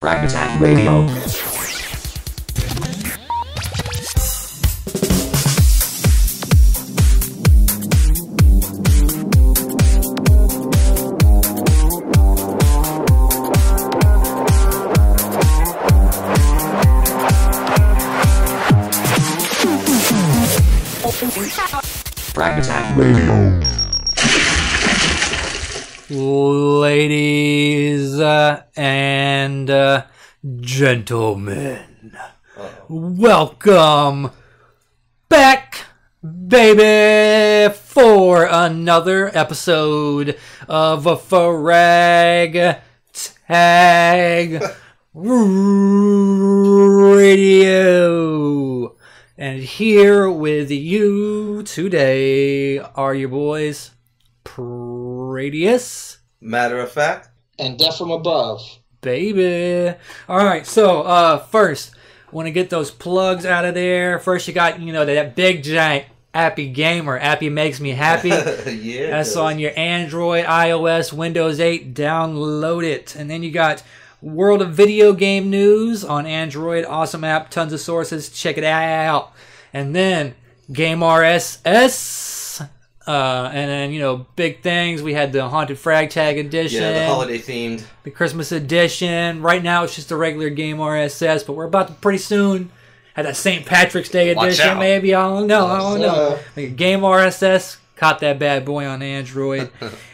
Frag Radio. Frag Radio. Ladies and gentlemen, welcome back, baby, for another episode of a Frag Tag Radio. And here with you today are your boys, Radius, Matter of fact, and Death from Above. Baby. Alright, so first, want to get those plugs out of there. First, you got, that big giant Appy Gamer. Appy makes me happy. Yeah, that's on your Android, iOS, Windows 8. Download it. And then you got World of Video Game News on Android. Awesome app, tons of sources. Check it out. And then Game RSS. And then, big things. We had the Haunted Frag Tag Edition. Yeah, the holiday themed. The Christmas Edition. Right now, it's just a regular Game RSS, but we're about to pretty soon have that St. Patrick's Day Edition, maybe. I don't know. Game RSS. Caught that bad boy on Android.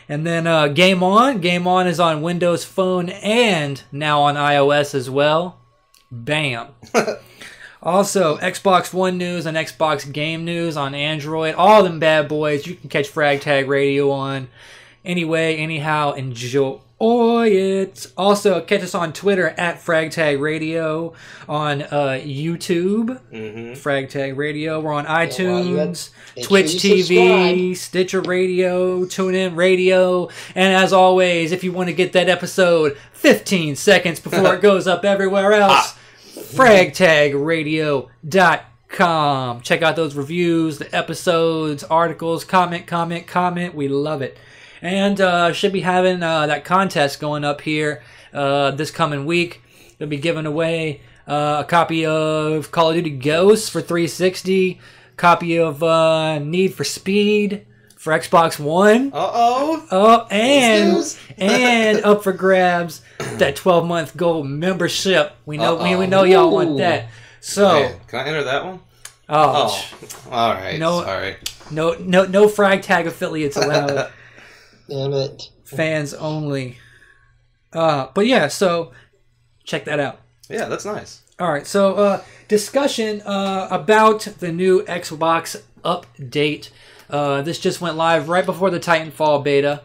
And then Game On. Game On is on Windows Phone and now on iOS as well. Bam. Also, Xbox One news and Xbox Game News on Android. All them bad boys. You can catch Frag Tag Radio on. Anyway, anyhow, enjoy it. Also, catch us on Twitter at Frag Tag Radio. On YouTube, Frag Tag Radio. We're on iTunes, Twitch TV, Stitcher Radio, TuneIn Radio. And as always, if you want to get that episode 15 seconds before it goes up everywhere else, fragtagradio.com. Check out those reviews, the episodes, articles, comment. We love it. And should be having that contest going up here this coming week. They'll be giving away a copy of Call of Duty Ghosts for 360, copy of Need for Speed for Xbox One. And up for grabs that 12-month gold membership. We know y'all want that. So, hey, can I enter that one? All right. Sorry. No Frag Tag affiliates allowed. Damn it. Fans only. But yeah, so check that out. Yeah, that's nice. All right, so discussion about the new Xbox update. This just went live right before the Titanfall beta.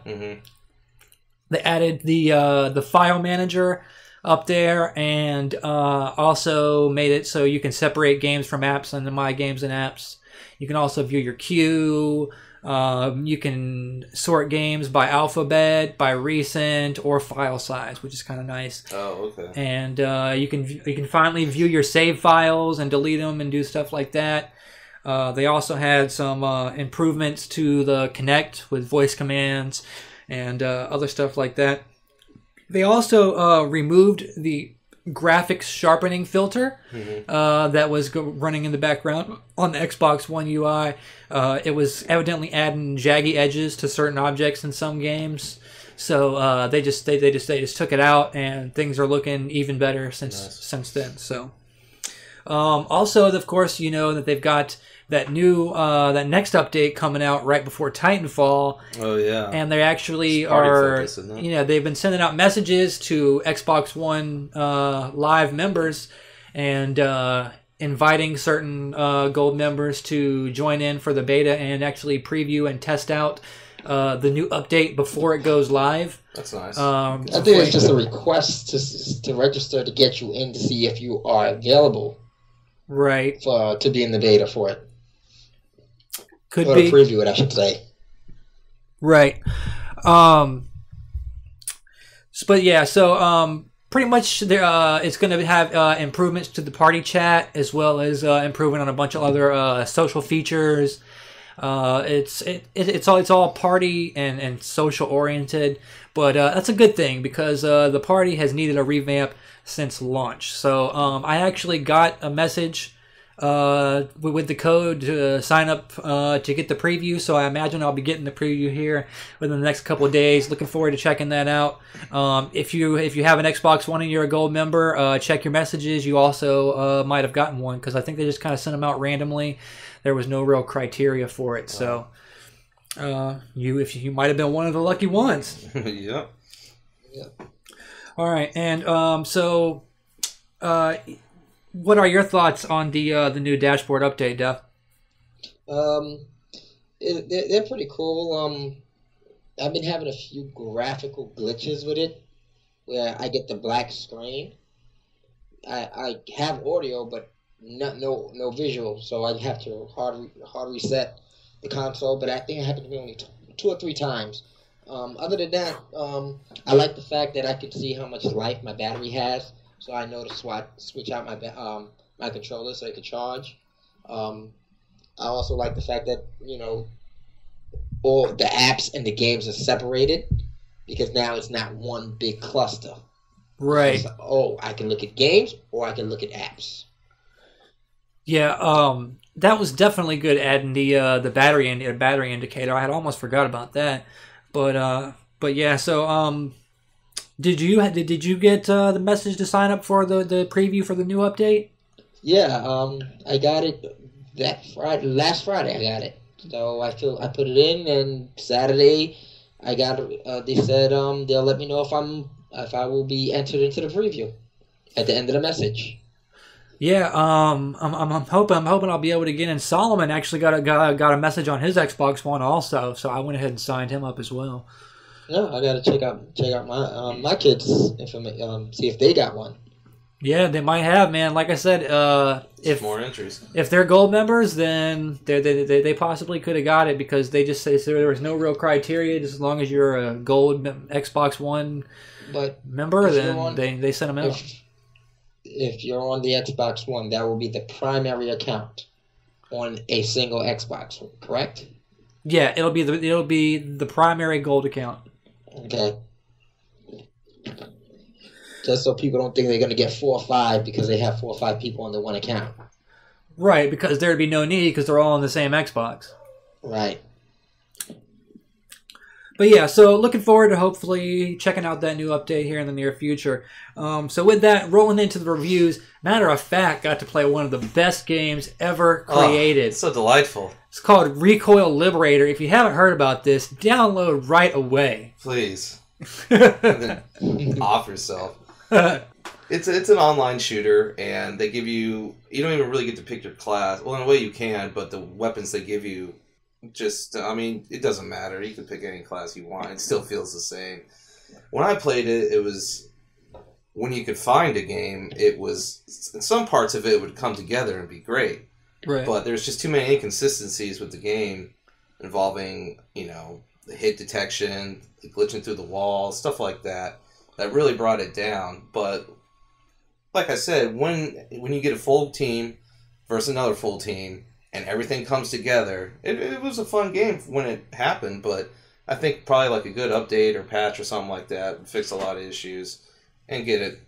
They added the file manager up there and also made it so you can separate games from apps under My Games and Apps. You can also view your queue. You can sort games by alphabet, by recent, or file size, which is kind of nice. Oh, okay. And you can finally view your save files and delete them and do stuff like that. They also had some improvements to the Kinect with voice commands and other stuff like that. They also removed the graphics sharpening filter that was running in the background on the Xbox One UI. It was evidently adding jaggy edges to certain objects in some games, so they just took it out, and things are looking even better since then. So also, of course, that they've got that new that next update coming out right before Titanfall. Oh yeah. And they actually they've been sending out messages to Xbox One Live members and inviting certain gold members to join in for the beta and actually preview and test out the new update before it goes live. That's nice. I think it's just a request to register to get you in to see if you are available. Right. To be in the beta for it. Could or be. to preview it, I should say. Right. But yeah, so pretty much it's going to have improvements to the party chat as well as improving on a bunch of other social features. It's all party and social oriented, but that's a good thing because the party has needed a revamp since launch. So I actually got a message with the code to sign up to get the preview. So I imagine I'll be getting the preview here within the next couple of days. Looking forward to checking that out. If you have an Xbox One and you're a gold member, check your messages. You also might have gotten one because I think they just kind of sent them out randomly. There was no real criteria for it. So you might have been one of the lucky ones. Yep. All right, and what are your thoughts on the new dashboard update, Duff? They're pretty cool. I've been having a few graphical glitches with it, where I get the black screen. I have audio, but no visual, so I have to hard reset the console. But I think it happened to me only 2 or 3 times. Other than that, I like the fact that I can see how much life my battery has. So I know to switch out my controller so it can charge. I also like the fact that, all the apps and the games are separated because now it's not one big cluster. Right. So I can look at games or I can look at apps. Yeah, that was definitely good adding the battery indicator. I had almost forgot about that. But yeah, so Did you get the message to sign up for the preview for the new update? Yeah, I got it last Friday. I got it. So I put it in, and Saturday I got it. They said they'll let me know if I will be entered into the preview at the end of the message. Yeah, I'm hoping I'll be able to get in. Solomon actually got a message on his Xbox One also, so I went ahead and signed him up as well. No, I gotta check out my kids' information. See if they got one. Yeah, they might have, man. Like I said, if more entries, if they're gold members, then they possibly could have got it because they just say there was no real criteria. Just as long as you're a gold Xbox One member, then they sent them out. If you're on the Xbox One, that will be the primary account on a single Xbox, correct? Yeah, it'll be the primary gold account. Okay. Just so people don't think they're going to get 4 or 5 because they have 4 or 5 people on the one account. Right, because there'd be no need because they're all on the same Xbox. Right. But yeah, so looking forward to hopefully checking out that new update here in the near future. So with that, rolling into the reviews, matter of fact, got to play one of the best games ever created. It's so delightful. It's called Rekoil Liberator. If you haven't heard about this, download right away. Please. Off yourself. It's an online shooter, and they give you don't even really get to pick your class. Well, in a way you can, but the weapons they give you it doesn't matter. You can pick any class you want. It still feels the same. When I played it, it was when you could find a game, it was some parts of it would come together and be great. Right. But there's just too many inconsistencies with the game involving, the hit detection, the glitching through the wall, stuff like that really brought it down. But like I said, when you get a full team versus another full team and everything comes together, it was a fun game when it happened, but I think probably like a good update or patch or something like that would fix a lot of issues and get it,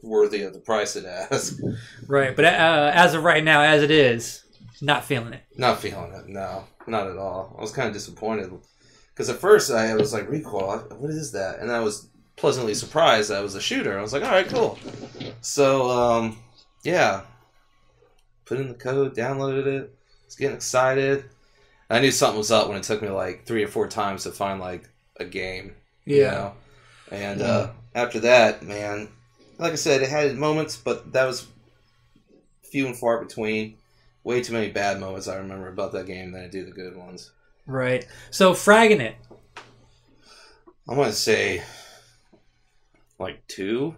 worthy of the price it has. Right, but as of right now, as it is, not feeling it. Not feeling it, no. Not at all. I was kind of disappointed. Because at first I was like, Rekoil, what is that? And I was pleasantly surprised that it was a shooter. I was like, alright, cool. So, yeah. Put in the code, downloaded it. Was getting excited. I knew something was up when it took me like 3 or 4 times to find like a game. Yeah. And after that, man, like I said, it had moments, but that was few and far between. Way too many bad moments I remember about that game than I do the good ones. Right. So, fragging it. I'm going to say like 2.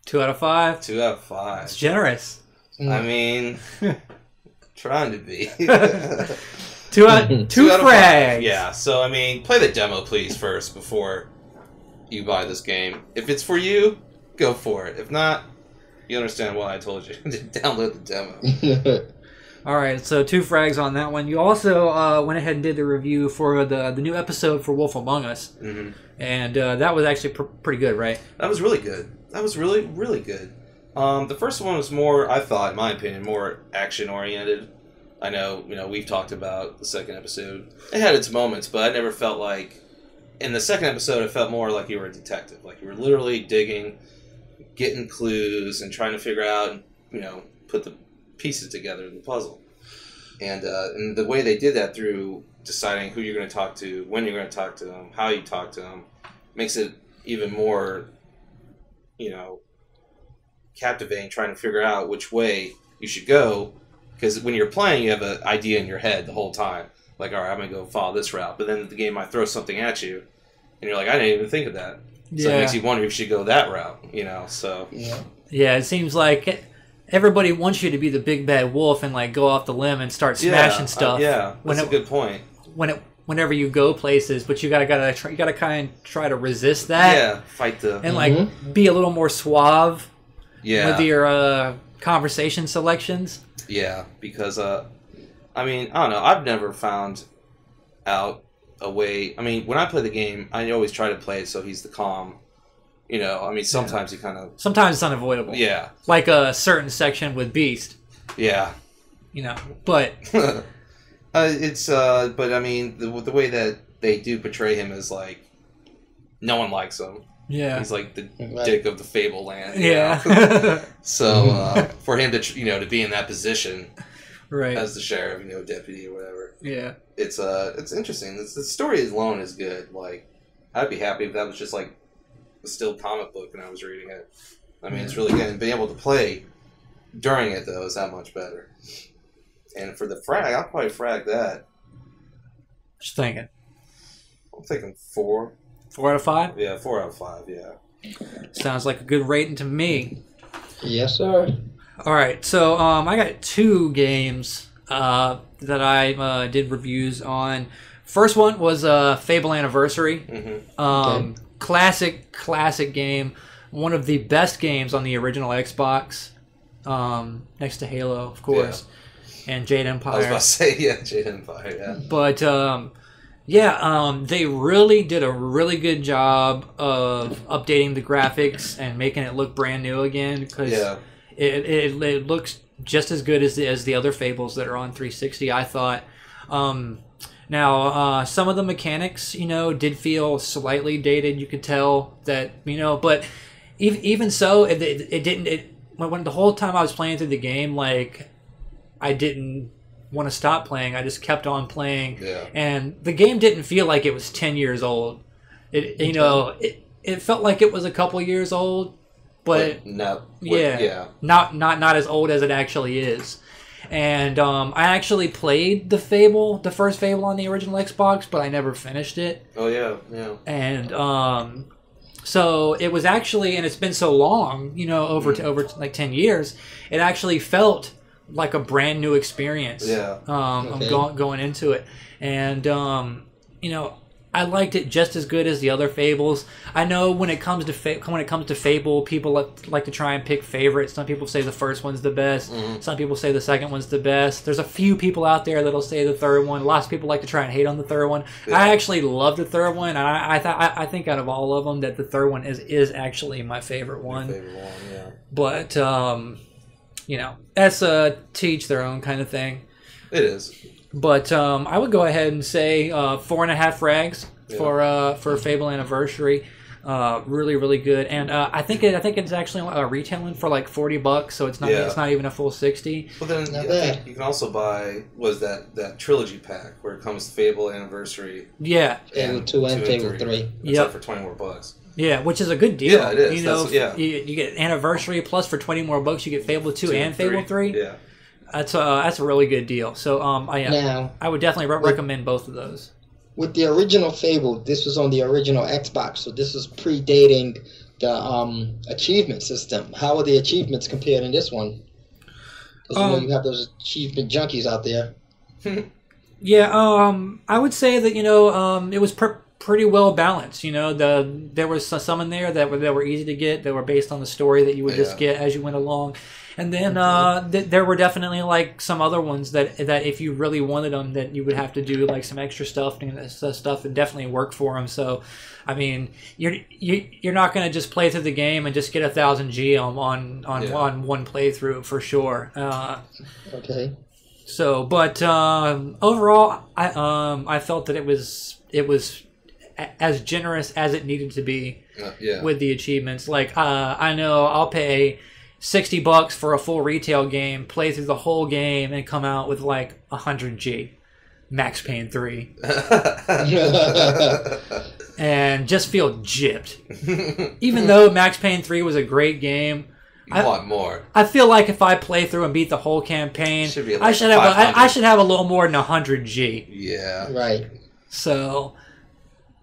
2 out of 5? 2 out of 5. It's generous. I mean, trying to be. 2 out of 5. Yeah, so I mean, play the demo please first before you buy this game. If it's for you, go for it. If not, you understand why I told you to download the demo. All right, so 2 frags on that one. You also went ahead and did the review for the new episode for Wolf Among Us, and that was actually pretty good, right? That was really good. That was really, really good. The first one was more, I thought, in my opinion, more action-oriented. I know, we've talked about the second episode. It had its moments, but I never felt like... In the second episode, it felt more like you were a detective. Like you were literally digging, getting clues, and trying to figure out, put the pieces together in the puzzle. And the way they did that through deciding who you're going to talk to, when you're going to talk to them, how you talk to them, makes it even more, captivating, trying to figure out which way you should go. Because when you're playing, you have an idea in your head the whole time. Like, all right, I'm going to go follow this route. But then the game might throw something at you, and you're like, I didn't even think of that. So it makes you wonder if you should go that route, so... Yeah, it seems like everybody wants you to be the big bad wolf and, like, go off the limb and start smashing stuff. That's a good point. Whenever you go places, but you gotta kind of try to resist that. Yeah, fight the... And, like, be a little more suave with your conversation selections. Yeah, because... I don't know. I've never found out a way... I mean, when I play the game, I always try to play it so he's the calm. Sometimes you kind of... Sometimes it's unavoidable. Yeah. Like a certain section with Beast. Yeah. But... But I mean, the way that they do portray him is like... No one likes him. Yeah. He's like the dick of the Fable land. Yeah. So, for him to, to be in that position... Right. As the sheriff, deputy or whatever. Yeah. It's interesting. The story alone is good. Like, I'd be happy if that was just like a still comic book and I was reading it. I mean, it's really good. And being able to play during it, though, is that much better. And for the frag, I'll probably frag that. Just thinking. I'm thinking 4. 4 out of 5? Yeah, 4 out of 5, yeah. Sounds like a good rating to me. Yes, sir. All right, so I got 2 games that I did reviews on. First one was Fable Anniversary. Classic game. One of the best games on the original Xbox. Next to Halo, of course. Yeah. And Jade Empire. I was about to say, Jade Empire, yeah. But, they really did a really good job of updating the graphics and making it look brand new again. Because it looks just as good as the other Fables that are on 360, I thought. Now, some of the mechanics, did feel slightly dated. You could tell that, but even so, it didn't. When the whole time I was playing through the game, like, I didn't want to stop playing. I just kept on playing, and the game didn't feel like it was 10 years old. It felt like it was a couple years old, but not as old as it actually is. And I actually played the first Fable on the original Xbox, but I never finished it. Oh yeah. And so it was actually, and it's been so long, over like 10 years, it actually felt like a brand new experience. Yeah. Going into it, and I liked it just as good as the other Fables. I know when it comes to Fable, people like to try and pick favorites. Some people say the first one's the best. Some people say the second one's the best. There's a few people out there that'll say the third one. Lots of people like to try and hate on the third one. Yeah. I actually love the third one. And I think out of all of them that the third one is actually my favorite one. Your favorite one, yeah. But that's to each their own kind of thing. It is. But I would go ahead and say 4.5 frags for Fable Anniversary. Really, really good. And I think it's actually retailing for like $40, so it's not even a full 60. Well, then I think you can also buy that trilogy pack where it comes Fable Anniversary. Yeah, Fable 2 and Fable 3. It's up for $20 more. Yeah, which is a good deal. Yeah, it is. You get Anniversary plus for $20 more, you get Fable 2 and Fable 3. Yeah. That's a really good deal. So I would definitely recommend both of those. With the original Fable, this was on the original Xbox, so this is predating the achievement system. How are the achievements compared in this one? Because you have those achievement junkies out there. Yeah, I would say that it was pretty well balanced. You know, there was some in there that were easy to get, that were based on the story that you would just get as you went along. And then there were definitely like some other ones that if you really wanted them, that you would have to do like some extra stuff and definitely work for them. So, I mean, you're not going to just play through the game and just get 1,000 G on one playthrough for sure. Okay. So, but overall, I felt that it was as generous as it needed to be with the achievements. Like I know I'll pay $60 for a full retail game, play through the whole game, and come out with like 100 G, Max Payne 3, and just feel gypped. Even though Max Payne 3 was a great game, I want more. I feel like if I play through and beat the whole campaign, Like I should have a little more than 100 G. Yeah. Right. So,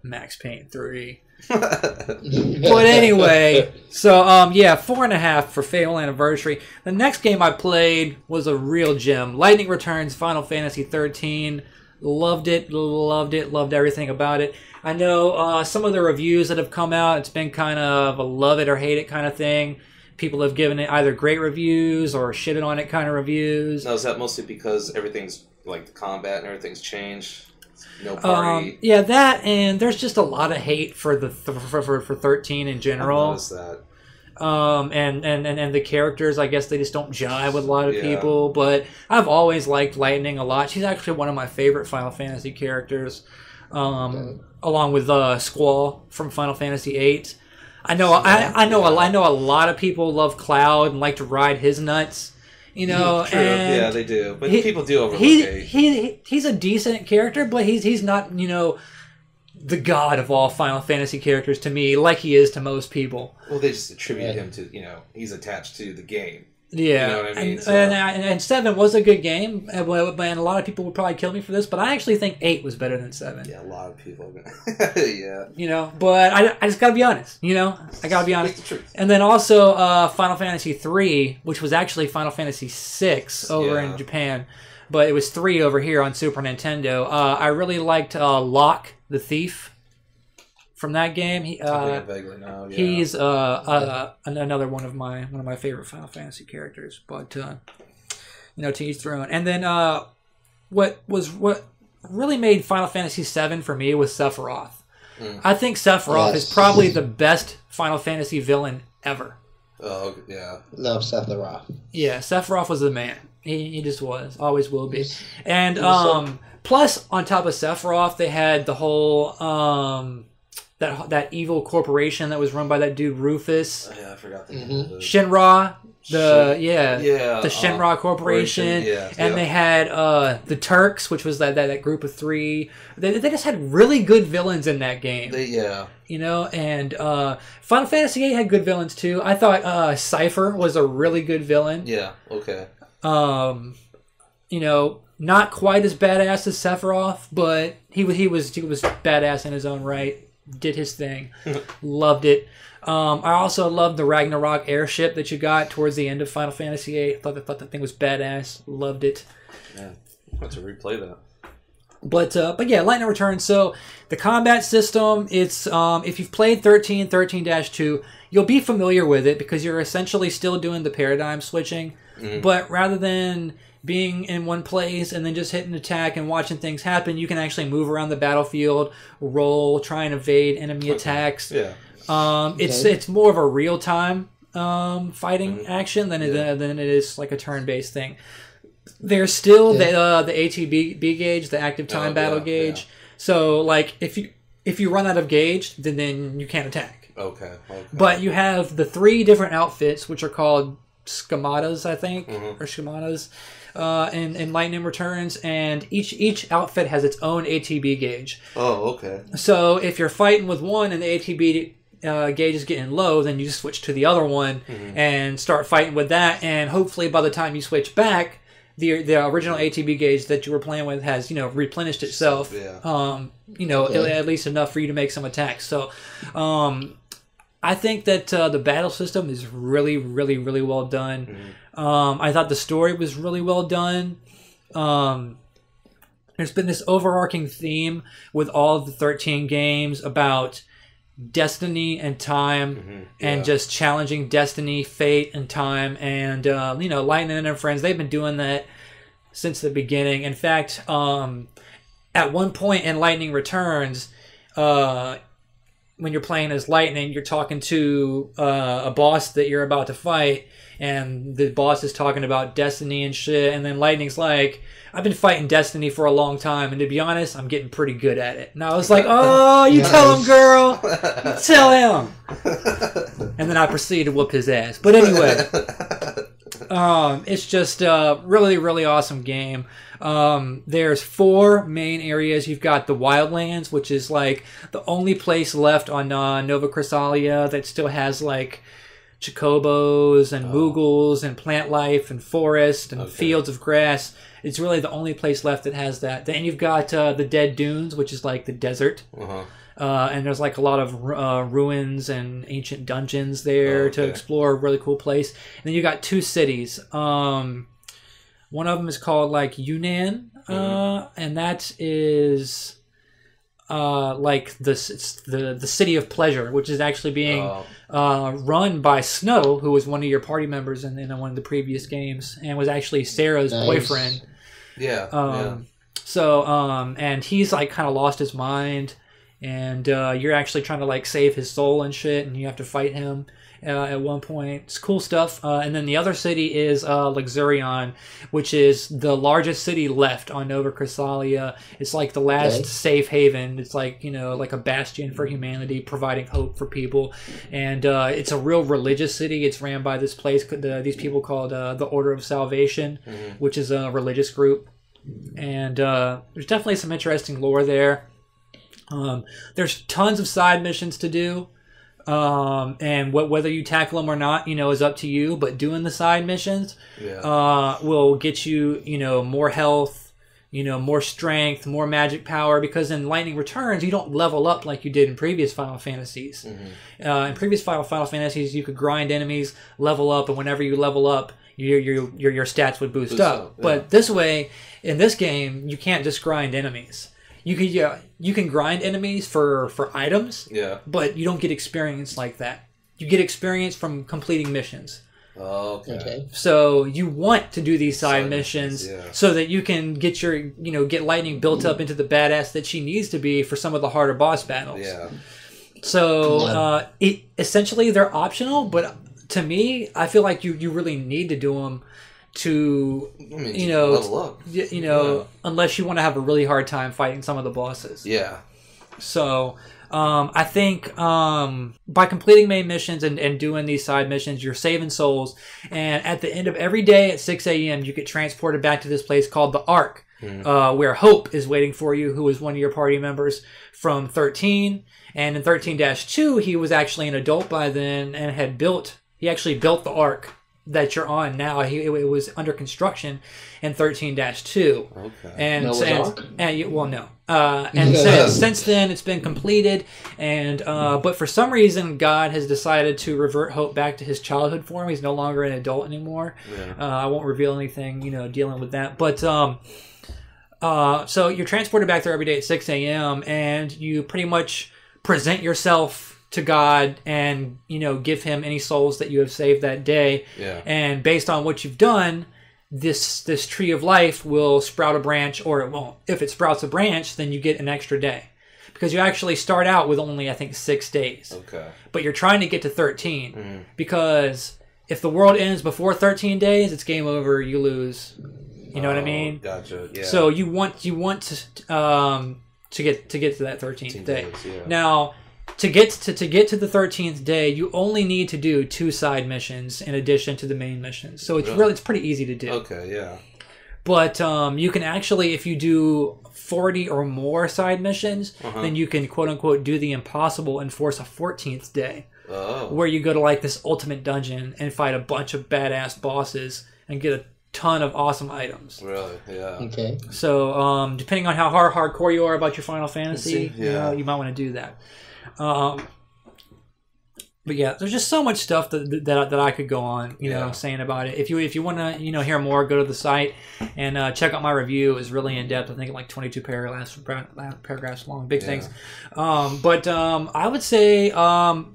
Max Payne 3. But anyway, so 4.5 for Fable Anniversary. The next game I played was a real gem. Lightning Returns Final Fantasy XIII. Loved it, loved everything about it. I know some of the reviews that have come out, it's been kind of a love it or hate it kind of thing. People have given it either great reviews or shitted on it kind of reviews. Now, is that mostly because everything's, like, the combat and everything's changed? No party? Yeah, that, and there's just a lot of hate for for 13 in general. I noticed that. And the characters, I guess they just don't jive with a lot of people. But I've always liked Lightning a lot. She's actually one of my favorite Final Fantasy characters, along with Squall from Final Fantasy VIII. I know a lot of people love Cloud and like to ride his nuts. You know, True. and Yeah, they do. But people do overlook it. He's a decent character, but he's not, you know, the god of all Final Fantasy characters to me, like he is to most people. Well, they just attribute him to, you know, he's attached to the game. Yeah, you know what I mean? And 7 was a good game, and a lot of people would probably kill me for this, but I actually think 8 was better than 7. Yeah, a lot of people. Yeah. You know, but I just gotta be honest. You know, I gotta be honest. Speak the truth. And then also Final Fantasy 3, which was actually Final Fantasy 6 over in Japan, but it was 3 over here on Super Nintendo. I really liked Locke the Thief from that game. He's another one of my favorite Final Fantasy characters. But you know, to each their own. And then what really made Final Fantasy VII for me was Sephiroth. I think Sephiroth is probably the best Final Fantasy villain ever. Oh yeah, love Sephiroth. Yeah, Sephiroth was the man. He just was, always will be. And plus, on top of Sephiroth, they had the whole that evil corporation that was run by that dude Rufus. Oh, yeah, I forgot the name of it. Shinra, the Shinra Corporation, and they had the Turks, which was that group of 3. They just had really good villains in that game. You know, and Final Fantasy VIII had good villains too. I thought Cypher was a really good villain. Yeah. Okay. You know, not quite as badass as Sephiroth, but he was badass in his own right. Did his thing. Loved it. I also loved the Ragnarok airship that you got towards the end of Final Fantasy VIII. Thought that thing was badass. Loved it. Yeah, I want to replay that. But yeah, Lightning Returns. So the combat system, it's if you've played 13-2, you'll be familiar with it because you're essentially still doing the paradigm switching. But rather than being in one place and then just hitting attack and watching things happen, you can actually move around the battlefield, roll, try and evade enemy attacks. Yeah. It's more of a real time fighting action than it is like a turn based thing. There's still the ATB gauge, the active time battle gauge. Yeah. So like if you run out of gauge, then you can't attack. Okay. But you have the 3 different outfits, which are called schematas, I think, or schematas, in Lightning Returns, and each outfit has its own ATB gauge. Oh, okay. So if you're fighting with one and the ATB gauge is getting low, then you just switch to the other one and start fighting with that, and hopefully by the time you switch back, the original ATB gauge that you were playing with has, you know, replenished itself. Yeah. You know, at least enough for you to make some attacks. So, I think that the battle system is really, really, really well done. I thought the story was really well done. There's there's been this overarching theme with all of the 13 games about destiny and time, and just challenging destiny, fate, and time. And you know, Lightning and Friends, they've been doing that since the beginning. In fact, at one point in Lightning Returns, when you're playing as Lightning, you're talking to a boss that you're about to fight, and the boss is talking about destiny and shit, and then Lightning's like, I've been fighting destiny for a long time, and to be honest, I'm getting pretty good at it. And I was like, oh, you tell him, girl. You tell him. And then I proceeded to whoop his ass. But anyway, it's just a really, really awesome game. There's 4 main areas. You've got the Wildlands, which is like the only place left on Nova Chrysalia that still has like chocobos and moogles and plant life and forest and fields of grass. It's really the only place left that has that. Then you've got the Dead Dunes, which is like the desert. And there's like a lot of ruins and ancient dungeons there to explore. A really cool place. And then you got 2 cities. One of them is called like Yunnan, and that is like the city of pleasure, which is actually being run by Snow, who was one of your party members in one of the previous games, and was actually Sarah's boyfriend. So and he's like kind of lost his mind, and you're actually trying to like save his soul and shit, and you have to fight him at one point. It's cool stuff. And then the other city is Luxurion, which is the largest city left on Nova Chrysalia. It's like the last safe haven. It's like, you know, like a bastion for humanity, providing hope for people. And it's a real religious city. It's ran by this place, these people called the Order of Salvation, which is a religious group. And there's definitely some interesting lore there. There's tons of side missions to do. And whether you tackle them or not, you know, is up to you. But doing the side missions will get you, you know, more health, you know, more strength, more magic power. Because in Lightning Returns, you don't level up like you did in previous Final Fantasies. In previous Final Fantasies, you could grind enemies, level up, and whenever you level up, your stats would boost up. But this way, in this game, you can't just grind enemies. You can grind enemies for items, but you don't get experience like that. You get experience from completing missions. So you want to do these side missions so that you can get get Lightning built up into the badass that she needs to be for some of the harder boss battles. So essentially they're optional, but to me, I feel like you really need to do them to level up. Unless you want to have a really hard time fighting some of the bosses. So I think by completing main missions and doing these side missions, you're saving souls. And at the end of every day at 6 a.m., you get transported back to this place called the Ark, where Hope is waiting for you, who was one of your party members from 13. And in 13-2, he was actually an adult by then and he actually built the Ark that you're on now. It was under construction in 13-2. And since then it's been completed, and but for some reason God has decided to revert Hope back to his childhood form. He's no longer an adult anymore. I won't reveal anything dealing with that, but so you're transported back there every day at 6 a.m. and you pretty much present yourself to God and give him any souls that you have saved that day. And based on what you've done, this tree of life will sprout a branch, or it won't. If it sprouts a branch, then you get an extra day, because you actually start out with only, I think, 6 days. But you're trying to get to 13 because if the world ends before 13 days, it's game over. You lose. You know what I mean? Gotcha. Yeah. So you want to get to that 13th day. Now, to get to the 13th day, you only need to do 2 side missions in addition to the main missions. So it's pretty easy to do. But you can actually, if you do 40 or more side missions, then you can quote unquote do the impossible and force a 14th day, where you go to like this ultimate dungeon and fight a bunch of badass bosses and get a ton of awesome items. So depending on how hardcore you are about your Final Fantasy, you might want to do that. But yeah, there's just so much stuff that I could go on, you know, saying about it. If you want to, you know, hear more, go to the site and check out my review. It was really in depth. I think like 22 paragraphs long, big things. But I would say 4.5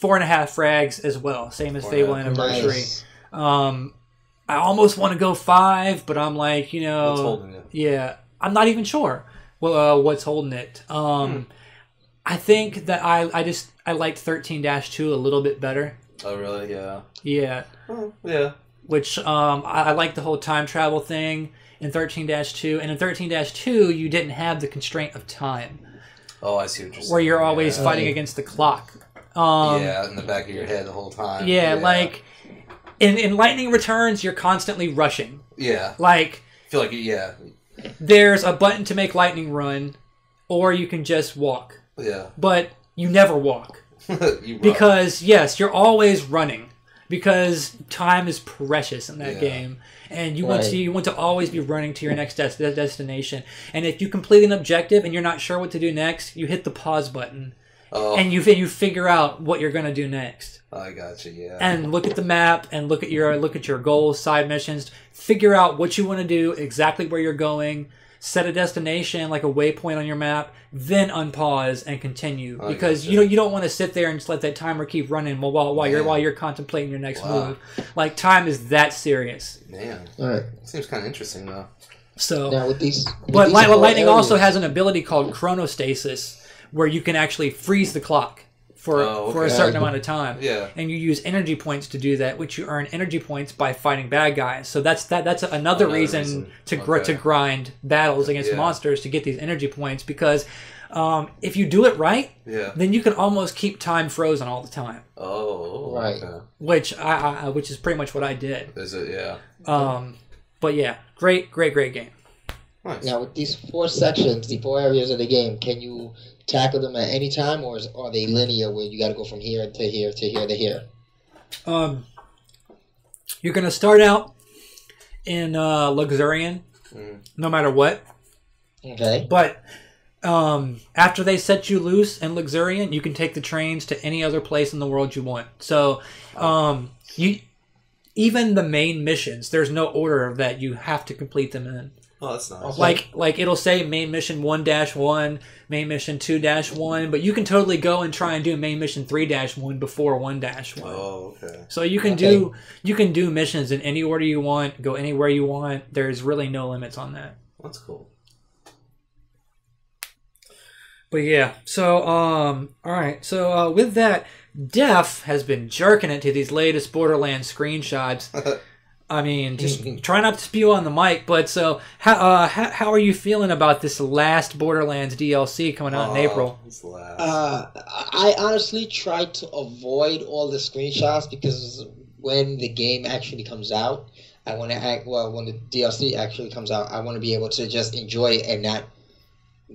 frags as well, same as Fable Anniversary. Nice. I almost want to go 5, but I'm like, you know, What's holding it? Yeah, I'm not even sure what's holding it. I think that I liked 13-2 a little bit better. Oh, really? Yeah. Yeah. Oh, yeah. Which I like the whole time travel thing in 13-2, and in 13-2 you didn't have the constraint of time. Oh, I see what you're saying. Where you're always fighting against the clock. Yeah, in the back of your head the whole time. Yeah, like in Lightning Returns, you're constantly rushing. Yeah. Like, I feel like there's a button to make lightning run, or you can just walk. Yeah. But you never walk. You Because, yes, you're always running. Because time is precious in that game. And you want to always be running to your next destination. And if you complete an objective and you're not sure what to do next, you hit the pause button. Oh. And you figure out what you're going to do next. I gotcha, yeah. And look at the map and look at your goals, side missions. Figure out what you want to do, exactly where you're going. Set a destination, like a waypoint on your map, then unpause and continue. Because you don't want to sit there and just let that timer keep running while you're contemplating your next move. Like, time is that serious. Man, Right. Seems kind of interesting though. So, Now with these, but Lightning areas, also has an ability called chronostasis, where you can actually freeze the clock for a certain amount of time. Yeah. And you use energy points to do that, which you earn energy points by fighting bad guys. So that's another reason to grind battles against monsters to get these energy points, because if you do it right, then you can almost keep time frozen all the time. Oh, right. Okay. Which is pretty much what I did. Is it? Yeah. But yeah, great game. Nice. Now with these 4 sections, the 4 areas of the game, can you tackle them at any time, or are they linear where you got to go from here to here to here to here? You're gonna start out in Luxurian, no matter what. Okay. But after they set you loose in Luxurian, you can take the trains to any other place in the world you want. So even the main missions, there's no order that you have to complete them in. Oh, that's nice. Like it'll say main mission 1-1, main mission 2-1, but you can totally go and try and do main mission 3-1 before 1-1. Oh, okay. So you can do missions in any order you want, go anywhere you want. There's really no limits on that. That's cool. But yeah, so all right. So with that, Def has been jerking it to these latest Borderlands screenshots. I mean, just try not to spew on the mic. But so, how are you feeling about this last Borderlands DLC coming out in April? This last. I honestly try to avoid all the screenshots, because when the game actually comes out, when the DLC actually comes out, I want to be able to just enjoy it and not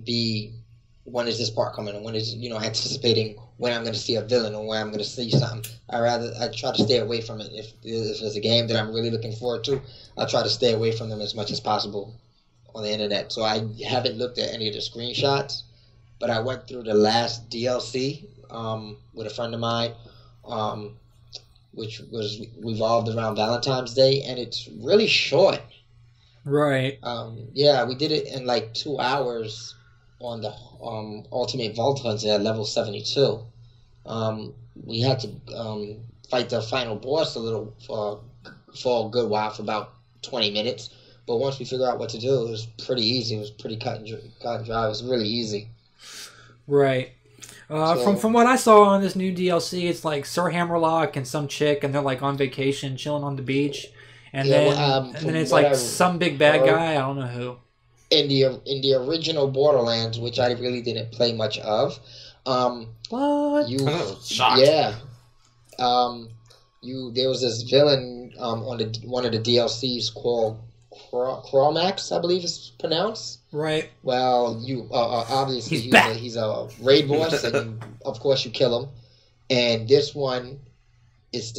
be, when is this part coming, and when is, anticipating when I'm going to see a villain or when I'm going to see something. I try to stay away from it. If there's a game that I'm really looking forward to, I'll try to stay away from them as much as possible on the internet. So I haven't looked at any of the screenshots, but I went through the last DLC with a friend of mine, which was revolved around Valentine's Day, and it's really short. Right. Yeah, we did it in like 2 hours on the Ultimate Vault Hunter at level 72. We had to fight the final boss for a good while, for about 20 minutes. But once we figured out what to do, it was pretty easy. It was pretty cut and dry. It was really easy. Right. From what I saw on this new DLC, it's like Sir Hammerlock and some chick, and they're like on vacation, chilling on the beach, and then it's like some big bad guy. I don't know who. In the original Borderlands, which I really didn't play much of, what? Shocked. Yeah. There was this villain on one of the DLCs called Cromax, I believe it's pronounced. Right. Well, obviously he's a raid boss, and of course you kill him. And this one is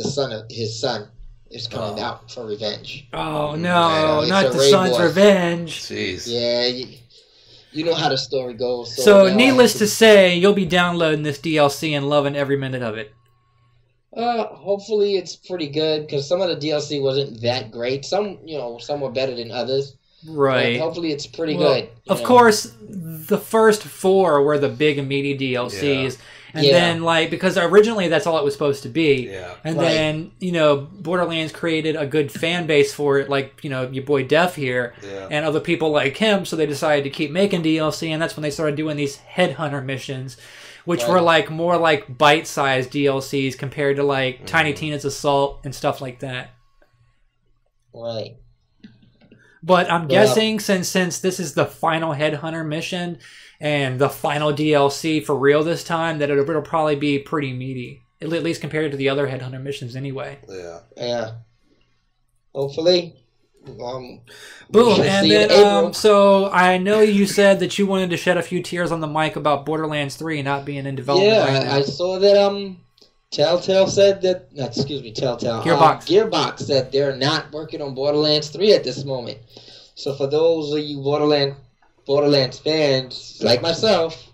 his son is coming out for revenge. Oh no, not the son's revenge. Jeez. Yeah, you know how the story goes. So needless to say, you'll be downloading this DLC and loving every minute of it. Hopefully it's pretty good because some of the DLC wasn't that great. Some, some were better than others. Right. But hopefully it's pretty good. Of course, the first 4 were the big and meaty DLCs. And then, because originally that's all it was supposed to be. Yeah. And then, Borderlands created a good fan base for it, like, your boy Def here, and other people like him, so they decided to keep making DLC, and that's when they started doing these headhunter missions, which were, more like bite-sized DLCs compared to, Tiny Tina's Assault and stuff like that. Right. But I'm guessing, since this is the final headhunter mission, and the final DLC for real this time, that it'll probably be pretty meaty. At least compared to the other Headhunter missions anyway. Yeah. Yeah. Hopefully. Boom. And then, so I know you said that you wanted to shed a few tears on the mic about Borderlands 3 not being in development right now. I saw that Telltale said that... Telltale. Gearbox said they're not working on Borderlands 3 at this moment. So for those of you Borderlands fans, like myself,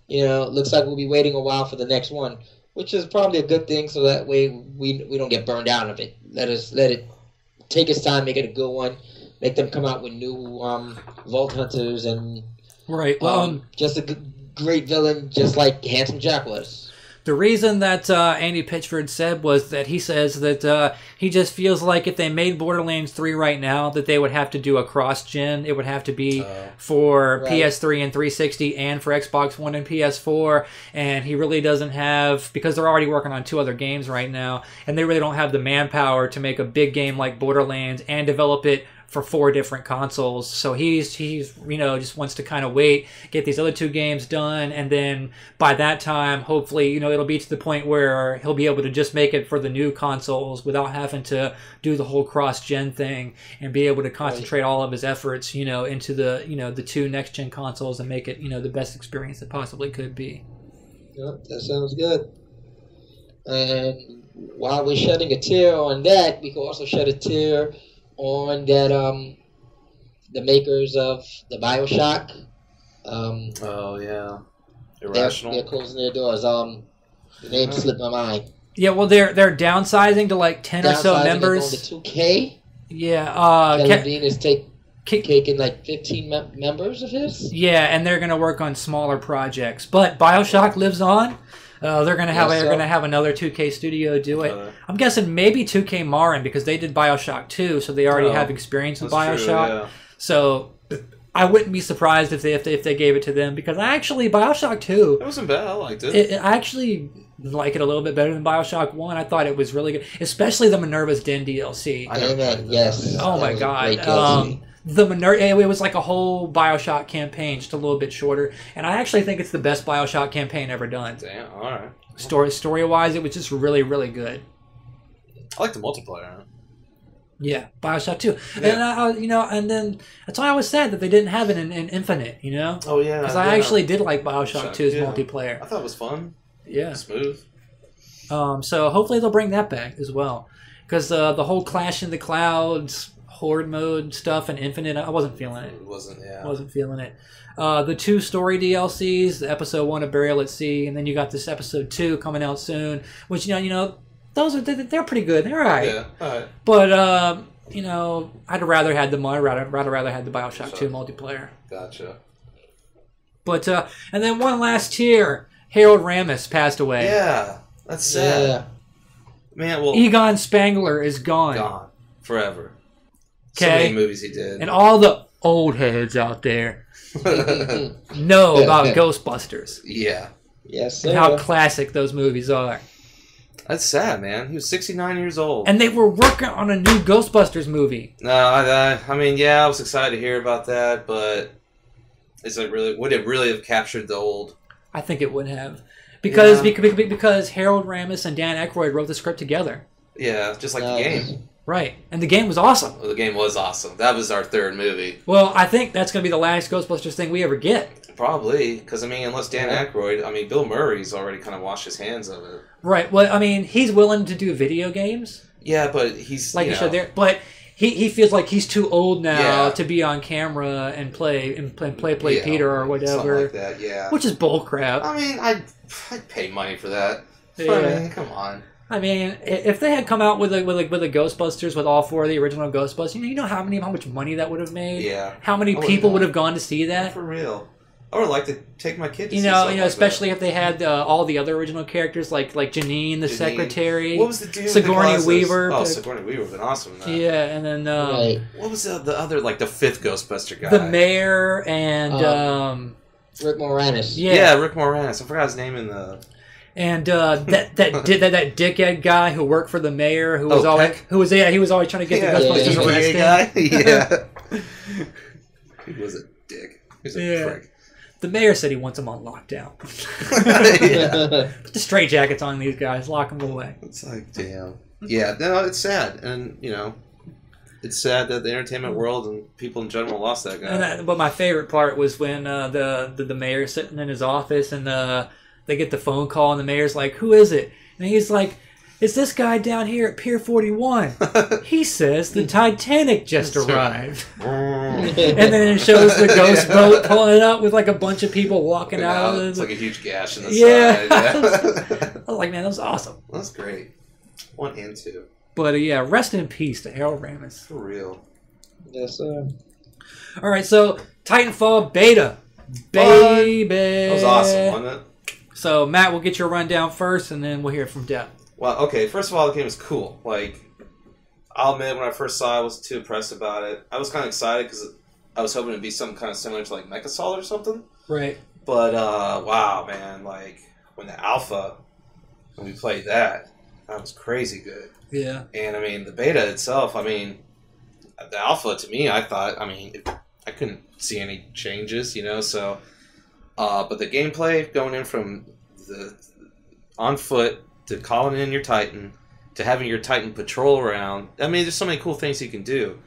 it looks like we'll be waiting a while for the next one, which is probably a good thing, so that way we don't get burned out of it. Let it take its time, make it a good one, make them come out with new Vault Hunters and just a great villain, just like Handsome Jack was. The reason that Andy Pitchford said was that he says that he just feels like if they made Borderlands 3 right now, that they would have to do a cross-gen. It would have to be for PS3 and 360 and for Xbox One and PS4. And he really doesn't have, because they're already working on 2 other games right now, and they really don't have the manpower to make a big game like Borderlands and develop it for 4 different consoles. So he's just wants to kind of wait, get these other 2 games done, and then by that time, hopefully, it'll be to the point where he'll be able to just make it for the new consoles without having to do the whole cross-gen thing, and be able to concentrate all of his efforts, into the 2 next-gen consoles and make it, the best experience it possibly could be. Yep, that sounds good. And while we're shedding a tear on that, we can also shed a tear on that the makers of the BioShock. Irrational. They're closing their doors. The name slipped my mind. Yeah, well, they're downsizing to like 10 or so members. Going to 2K. Yeah. Kevin Bean is taking like 15 members of his. Yeah, and they're going to work on smaller projects. But BioShock lives on. They're gonna have another 2K studio do it. I'm guessing maybe 2K Marin, because they did BioShock 2, so they already have experience with BioShock. True, yeah. So I wouldn't be surprised if they gave it to them, because BioShock 2, it wasn't bad. I liked it. I actually like it a little bit better than BioShock 1. I thought it was really good, especially the Minerva's Den DLC. Yes. Oh my god. The Minerva, it was like a whole BioShock campaign, just a little bit shorter, and I actually think it's the best BioShock campaign ever done. Damn, all right. Story-wise, it was just really, really good. I like the multiplayer. Yeah, BioShock 2. Yeah. And and then that's why I was sad that they didn't have it in Infinite. Oh yeah. Because I actually did like BioShock 2's multiplayer. I thought it was fun. Yeah. Smooth. So hopefully they'll bring that back as well, because the whole Clash in the Clouds Horde mode stuff and Infinite, I wasn't feeling it. Wasn't feeling it. The 2 story DLCs, episode 1 of Burial at Sea, and then you got this episode 2 coming out soon, which those they're pretty good. They're alright. Yeah, alright. But I'd rather had the BioShock 2 multiplayer. Gotcha. But and then one last tier, Harold Ramis passed away. Yeah, that's sad. Yeah. Man, well, Egon Spangler is gone forever. Okay. So many movies he did. And all the old heads out there know about Ghostbusters. Yeah. Yes, sir. And how classic those movies are. That's sad, man. He was 69 years old. And they were working on a new Ghostbusters movie. No, I mean, yeah, I was excited to hear about that, but would it really have captured the old? I think it would have. Because Harold Ramis and Dan Aykroyd wrote the script together. Yeah, just like the game. Right. And the game was awesome. Well, the game was awesome. That was our 3rd movie. Well, I think that's going to be the last Ghostbusters thing we ever get. Probably. Because, unless Dan Aykroyd... Bill Murray's already kind of washed his hands of it. Right. Well, he's willing to do video games. Yeah, but he's... Like you said there. But he feels like he's too old now to be on camera and play Peter or whatever. Something like that, yeah. Which is bullcrap. I'd pay money for that. Yeah. Come on. I mean, if they had come out with a Ghostbusters with all 4 of the original Ghostbusters, you know how much money that would have made? Yeah. How many people would have gone to see that? For real. I would like to take my kid to see something like especially that. if they had all the other original characters like Janine, the secretary. What was the dude? Sigourney Weaver. Oh, Sigourney Weaver would have been awesome in that. Yeah, and then what was the other like the 5th Ghostbuster guy? The mayor and Rick Moranis. Yeah, Rick Moranis. I forgot his name in the. And that dickhead guy who worked for the mayor who was he was always trying to get the Ghostbusters arrested. Yeah. He was a dick. He was a prick. The mayor said he wants them on lockdown. Put the straitjackets on these guys, lock them away. It's like, damn. Yeah, no, it's sad, and it's sad that the entertainment world and people in general lost that guy. But my favorite part was when the mayor's sitting in his office and they get the phone call and the mayor's like, "Who is it?" And he's like, "It's this guy down here at Pier 41. He says the Titanic just arrived." And then it shows the ghost boat pulling it up with like a bunch of people walking out. It's like a huge gash in the side. Yeah. I was like, man, that was awesome. That's great. 1 and 2. But rest in peace to Harold Ramis. For real. Yes, sir. All right, so Titanfall beta. Baby. That was awesome, wasn't it? So, Matt, we'll get your rundown first, and then we'll hear from Depp. Well, okay, first of all, the game is cool. Like, I'll admit, when I first saw it, I wasn't too impressed about it. I was kind of excited because I was hoping it'd be something kind of similar to, like, Mechasol or something. Right. But, wow, man, like, when the alpha, when we played that was crazy good. Yeah. And, I mean, the beta itself, I mean, the alpha, to me, I thought, I mean, I couldn't see any changes, so... but the gameplay, going in from on foot to calling in your Titan to having your Titan patrol around, I mean, there's so many cool things you can do.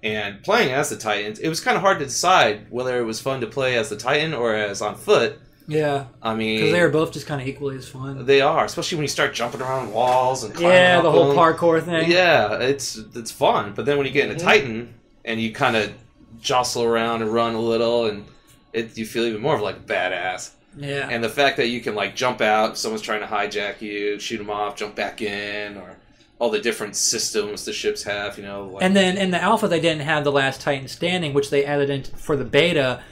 And playing as the Titans, it was kind of hard to decide whether it was fun to play as the Titan or as on foot. Yeah. I mean... because they are both just kind of equally as fun. They are, especially when you start jumping around walls and climbing up the whole them. parkour thing. Yeah, it's fun. But then when you get into Titan and you kind of jostle around and run a little, and you feel even more of like a badass. Yeah. And the fact that you can like jump out, if someone's trying to hijack you, shoot them off, jump back in, or all the different systems the ships have, like... And then in the alpha, they didn't have the last Titan standing, which they added in for the beta,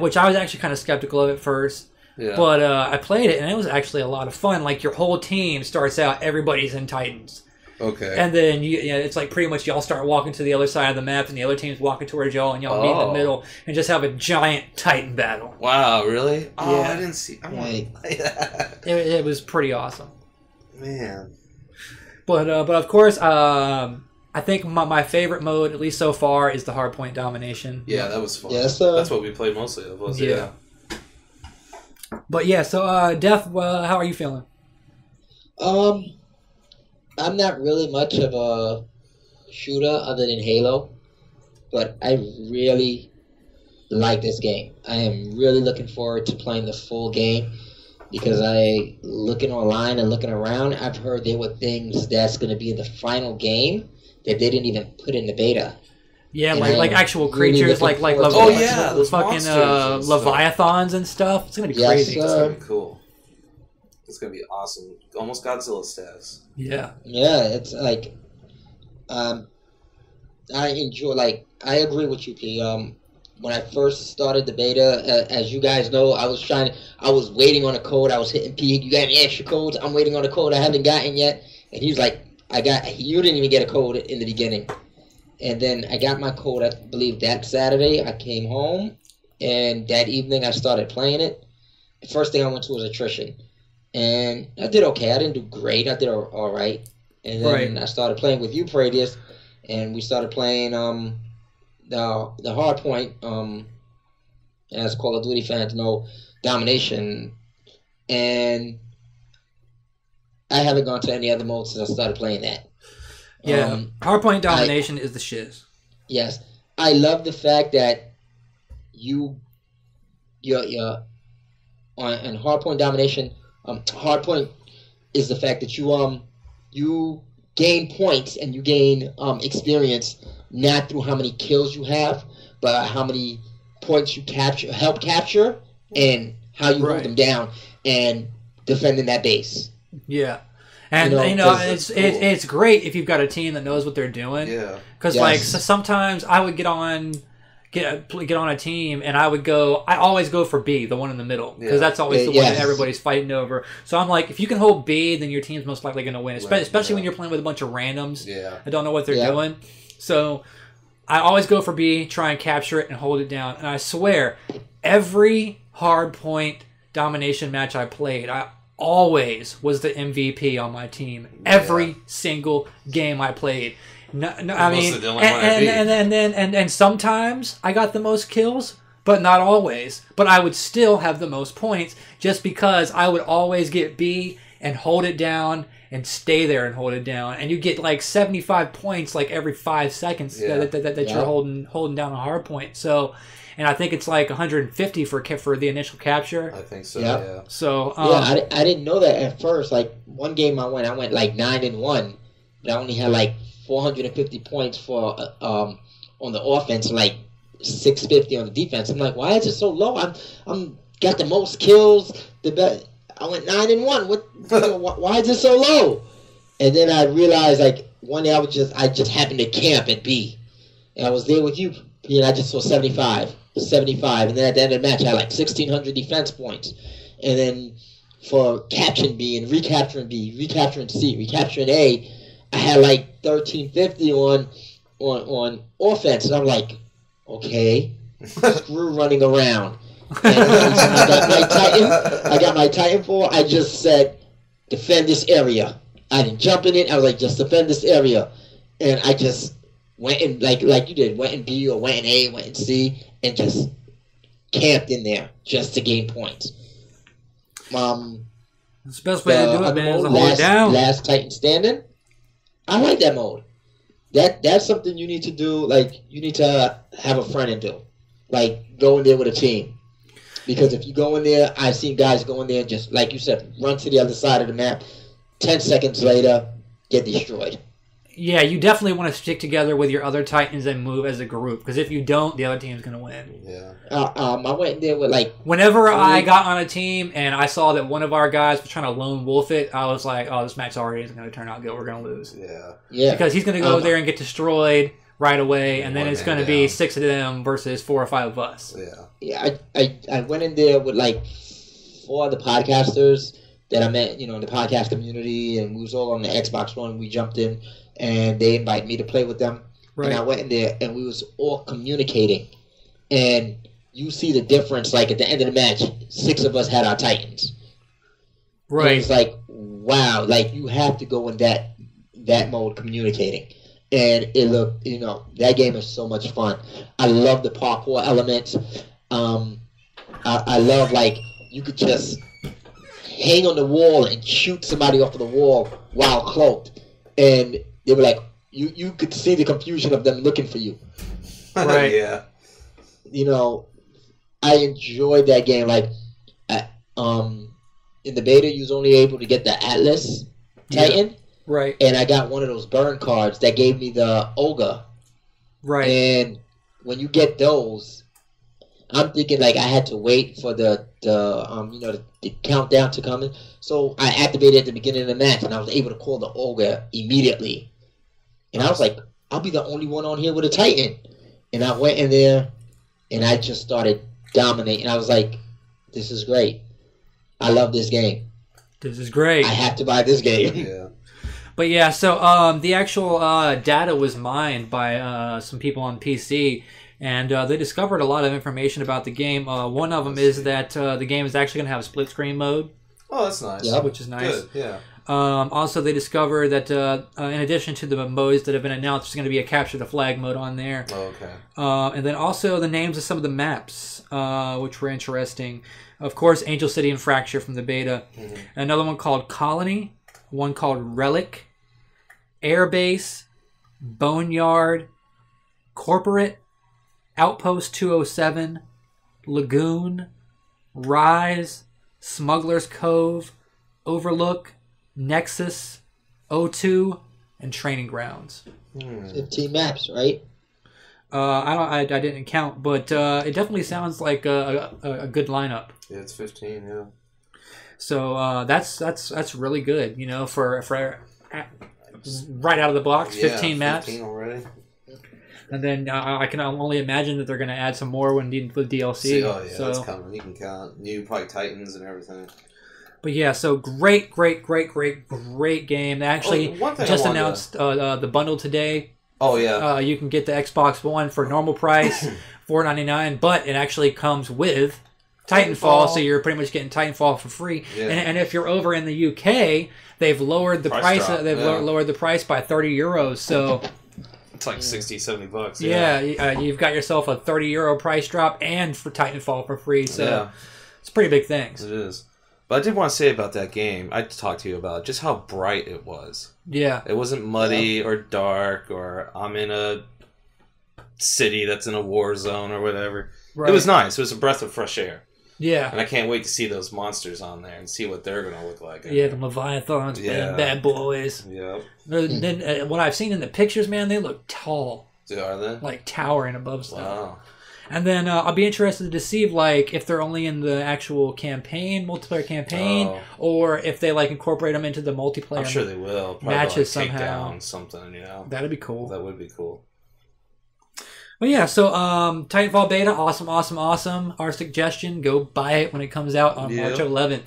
which I was actually kind of skeptical of at first. Yeah. But I played it, and it was actually a lot of fun. Like, your whole team starts out, everybody's in Titans. Okay. And then it's like pretty much y'all start walking to the other side of the map, and the other team's walking towards y'all, and y'all meet in the middle, and just have a giant Titan battle. Wow, really? Oh, yeah. I didn't see... I want to play that. It was pretty awesome. Man. But of course, I think my favorite mode, at least so far, is the hardpoint domination. Yeah, that was fun. Yes, that's what we played mostly of, was it? Yeah. But yeah, so Def, how are you feeling? I'm not really much of a shooter other than Halo, but I really like this game. I am really looking forward to playing the full game because looking online and looking around, I've heard there were things that's going to be in the final game that they didn't even put in the beta. Yeah, like actual creatures, like those fucking Leviathans and stuff. It's gonna be crazy. It's gonna be cool. It's gonna be awesome. Almost Godzilla status. Yeah. Yeah, it's like, I enjoy. Like, I agree with you, P. When I first started the beta, as you guys know, I was waiting on a code. I was hitting P. You got any extra codes? I'm waiting on a code I haven't gotten yet. And he was like, you didn't even get a code in the beginning. And then I got my code, I believe, that Saturday. I came home, and that evening I started playing it. The first thing I went to was attrition. And I did okay. I didn't do great. I did all right. And then I started playing with you, Pradius, and we started playing the hardpoint, as Call of Duty fans know, domination. And I haven't gone to any other mode since I started playing that. Yeah, hardpoint domination is the shiz. Yes, I love the fact that you're on hardpoint domination. Hardpoint is the fact that you gain points and you gain experience not through how many kills you have, but how many points you help capture, and how you hold them down and defending that base. Yeah. And cool. it's great if you've got a team that knows what they're doing. Yeah. Because sometimes I would get on a team and I always go for B, the one in the middle, because that's always the one that everybody's fighting over. So I'm like, if you can hold B, then your team's most likely going to win, especially when you're playing with a bunch of randoms. I don't know what they're doing. So I always go for B, try and capture it and hold it down. And I swear, every hard point domination match I played, I always was the MVP on my team. Every single game I played. And sometimes I got the most kills, but not always. But I would still have the most points just because I would always get B and hold it down and stay there and hold it down. And you get like 75 points like every 5 seconds that you're holding down a hard point. So. And I think it's like 150 for the initial capture. I think so. Yeah. So I didn't know that at first. Like one game I went like 9-1, but I only had like 450 points for on the offense, like 650 on the defense. I'm like, why is it so low? I'm got the most kills. The best. I went 9-1. Why is it so low? And then I realized like one day I just happened to camp at B, and I was there with you. And I just saw 75, and then at the end of the match I had like 1,600 defense points, and then for capturing B and recapturing B, recapturing C, recapturing A, I had like 1,350 on offense, and I'm like, okay, screw running around. And I got my Titanfall. I just said, defend this area. I didn't jump in it. I was like, just defend this area, and I just went in like you did, went in B or went in A, went in C, and just camped in there just to gain points. It's the best way to do it, man, is to hold it down. Last Titan standing. I like that mode. That's something you need to do. Like you need to have a friend and do. Like go in there with a team. Because if you go in there, I've seen guys go in there and just, like you said, run to the other side of the map. 10 seconds later, get destroyed. Yeah, you definitely want to stick together with your other Titans and move as a group. Because if you don't, the other team's going to win. Yeah. I went in there with like... Whenever I got on a team and I saw that one of our guys was trying to lone wolf it, I was like, oh, this match already isn't going to turn out good. We're going to lose. Yeah. Because he's going to go there and get destroyed right away, and then it's going to be 6 of them versus 4 or 5 of us. Yeah, I went in there with like 4 other podcasters that I met, in the podcast community, and we was all on the Xbox One. We jumped in, and they invited me to play with them. Right. And I went in there, and we was all communicating. And you see the difference, like at the end of the match, 6 of us had our Titans. Right. And it's like, wow, like you have to go in that mode communicating. And it looked, that game is so much fun. I love the parkour elements. I love, like, you could just hang on the wall and shoot somebody off of the wall while cloaked. And they were like, you could see the confusion of them looking for you. Right. Yeah. I enjoyed that game. Like, in the beta, you was only able to get the Atlas Titan. Yeah. Right. And I got one of those burn cards that gave me the Ogre. Right. And when you get those, I'm thinking like I had to wait for the countdown to come in. So I activated at the beginning of the match, and I was able to call the Ogre immediately. And I was like, I'll be the only one on here with a Titan. And I went in there, and I just started dominating. I was like, this is great. I love this game. This is great. I have to buy this game. Yeah. But yeah, so the actual data was mined by some people on PC, and they discovered a lot of information about the game. One of them is that the game is actually going to have a split screen mode. Oh, that's nice. Yep. Which is nice. Good, yeah. Also, they discovered that in addition to the modes that have been announced, there's going to be a capture the flag mode on there. Oh, okay. And then also the names of some of the maps, which were interesting. Of course, Angel City and Fracture from the beta. Mm-hmm. Another one called Colony. One called Relic, Airbase, Boneyard, Corporate, Outpost 207, Lagoon, Rise, Smuggler's Cove, Overlook, Nexus, O2, and Training Grounds. 15 maps, right? I didn't count, but it definitely sounds like a good lineup. Yeah, it's 15, yeah. So that's really good, you know, for right out of the box, 15 maps. 15 already. And then I can only imagine that they're going to add some more with DLC. Oh yeah, that's coming. You can count new probably Titans and everything. But yeah, so great game. They actually just announced the bundle today. Oh yeah. You can get the Xbox One for normal price, $4.99, but it actually comes with Titanfall, so you're pretty much getting Titanfall for free. Yeah. And if you're over in the UK, they've lowered the price. They've lowered the price by €30. So it's like $60-70. Yeah, you've got yourself a €30 price drop and for Titanfall for free. So it's pretty big things. It is. But I did want to say about that game, I talked to you about just how bright it was. Yeah. It wasn't muddy or dark or I'm in a city that's in a war zone or whatever. Right. It was nice. It was a breath of fresh air. Yeah. And I can't wait to see those monsters on there and see what they're going to look like. Yeah, the Leviathans, man, bad boys. Yeah. Then what I've seen in the pictures, man, they look tall. Are they? Like towering above stuff. Wow. And then I'll be interested to see if they're only in the actual multiplayer campaign, or if they incorporate them into the multiplayer. I'm sure they will. Probably matches take somehow. Down something, you know. That'd be cool. That would be cool. Well, yeah. So Titanfall beta, awesome. Our suggestion: go buy it when it comes out on March 11th.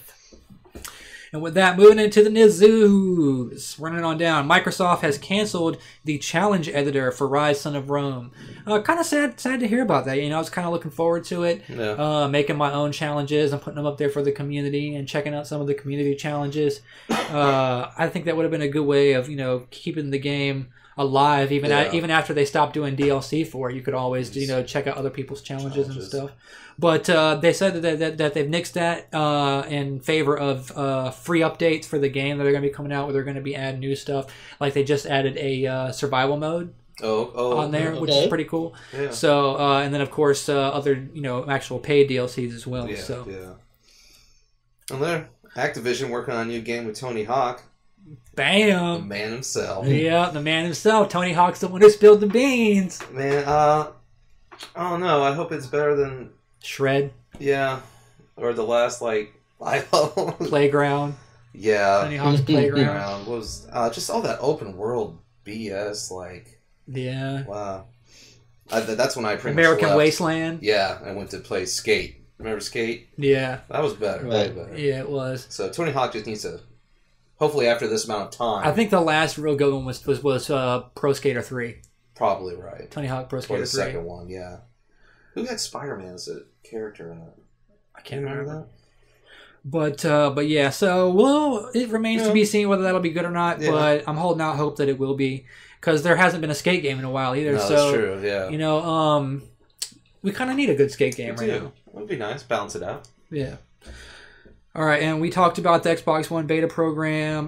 And with that, moving into the news, running on down. Microsoft has canceled the challenge editor for Ryse Son of Rome. Kind of sad to hear about that. You know, I was kind of looking forward to it. Yeah. Making my own challenges and putting them up there for the community and checking out some of the community challenges. I think that would have been a good way of, you know, keeping the game alive even after they stopped doing DLC for it. You could always, you know, check out other people's challenges. And stuff. But they said that they've nixed that in favor of free updates for the game that they're going to be coming out, where they're going to be adding new stuff. Like they just added a survival mode on there, which is pretty cool. Yeah. So and then of course other, you know, actual paid DLCs as well. Yeah, so and there, Activision working on a new game with Tony Hawk. Bam! The man himself. Yeah, the man himself. Tony Hawk's the one who spilled the beans. Man, I don't know. I hope it's better than Shred. Yeah, or the last Playground. Yeah, Tony Hawk's Playground was just all that open world BS. Wow. That's when I pretty American much left. Wasteland. Yeah, I went to play Skate. Remember Skate? Yeah, that was better. Way better. Yeah, it was. So Tony Hawk just needs to. Hopefully, after this amount of time. I think the last real good one was Pro Skater 3. Probably right. Tony Hawk Pro Skater 3. Or the second one, yeah. Who had Spider-Man as a character in it? I can't remember that. But yeah, so it remains to be seen whether that'll be good or not. Yeah. But I'm holding out hope that it will be, because there hasn't been a skate game in a while either. No, so that's true. Yeah. You know, we kind of need a good skate game right now. It would be nice, balance it out. Yeah. All right, and we talked about the Xbox One beta program.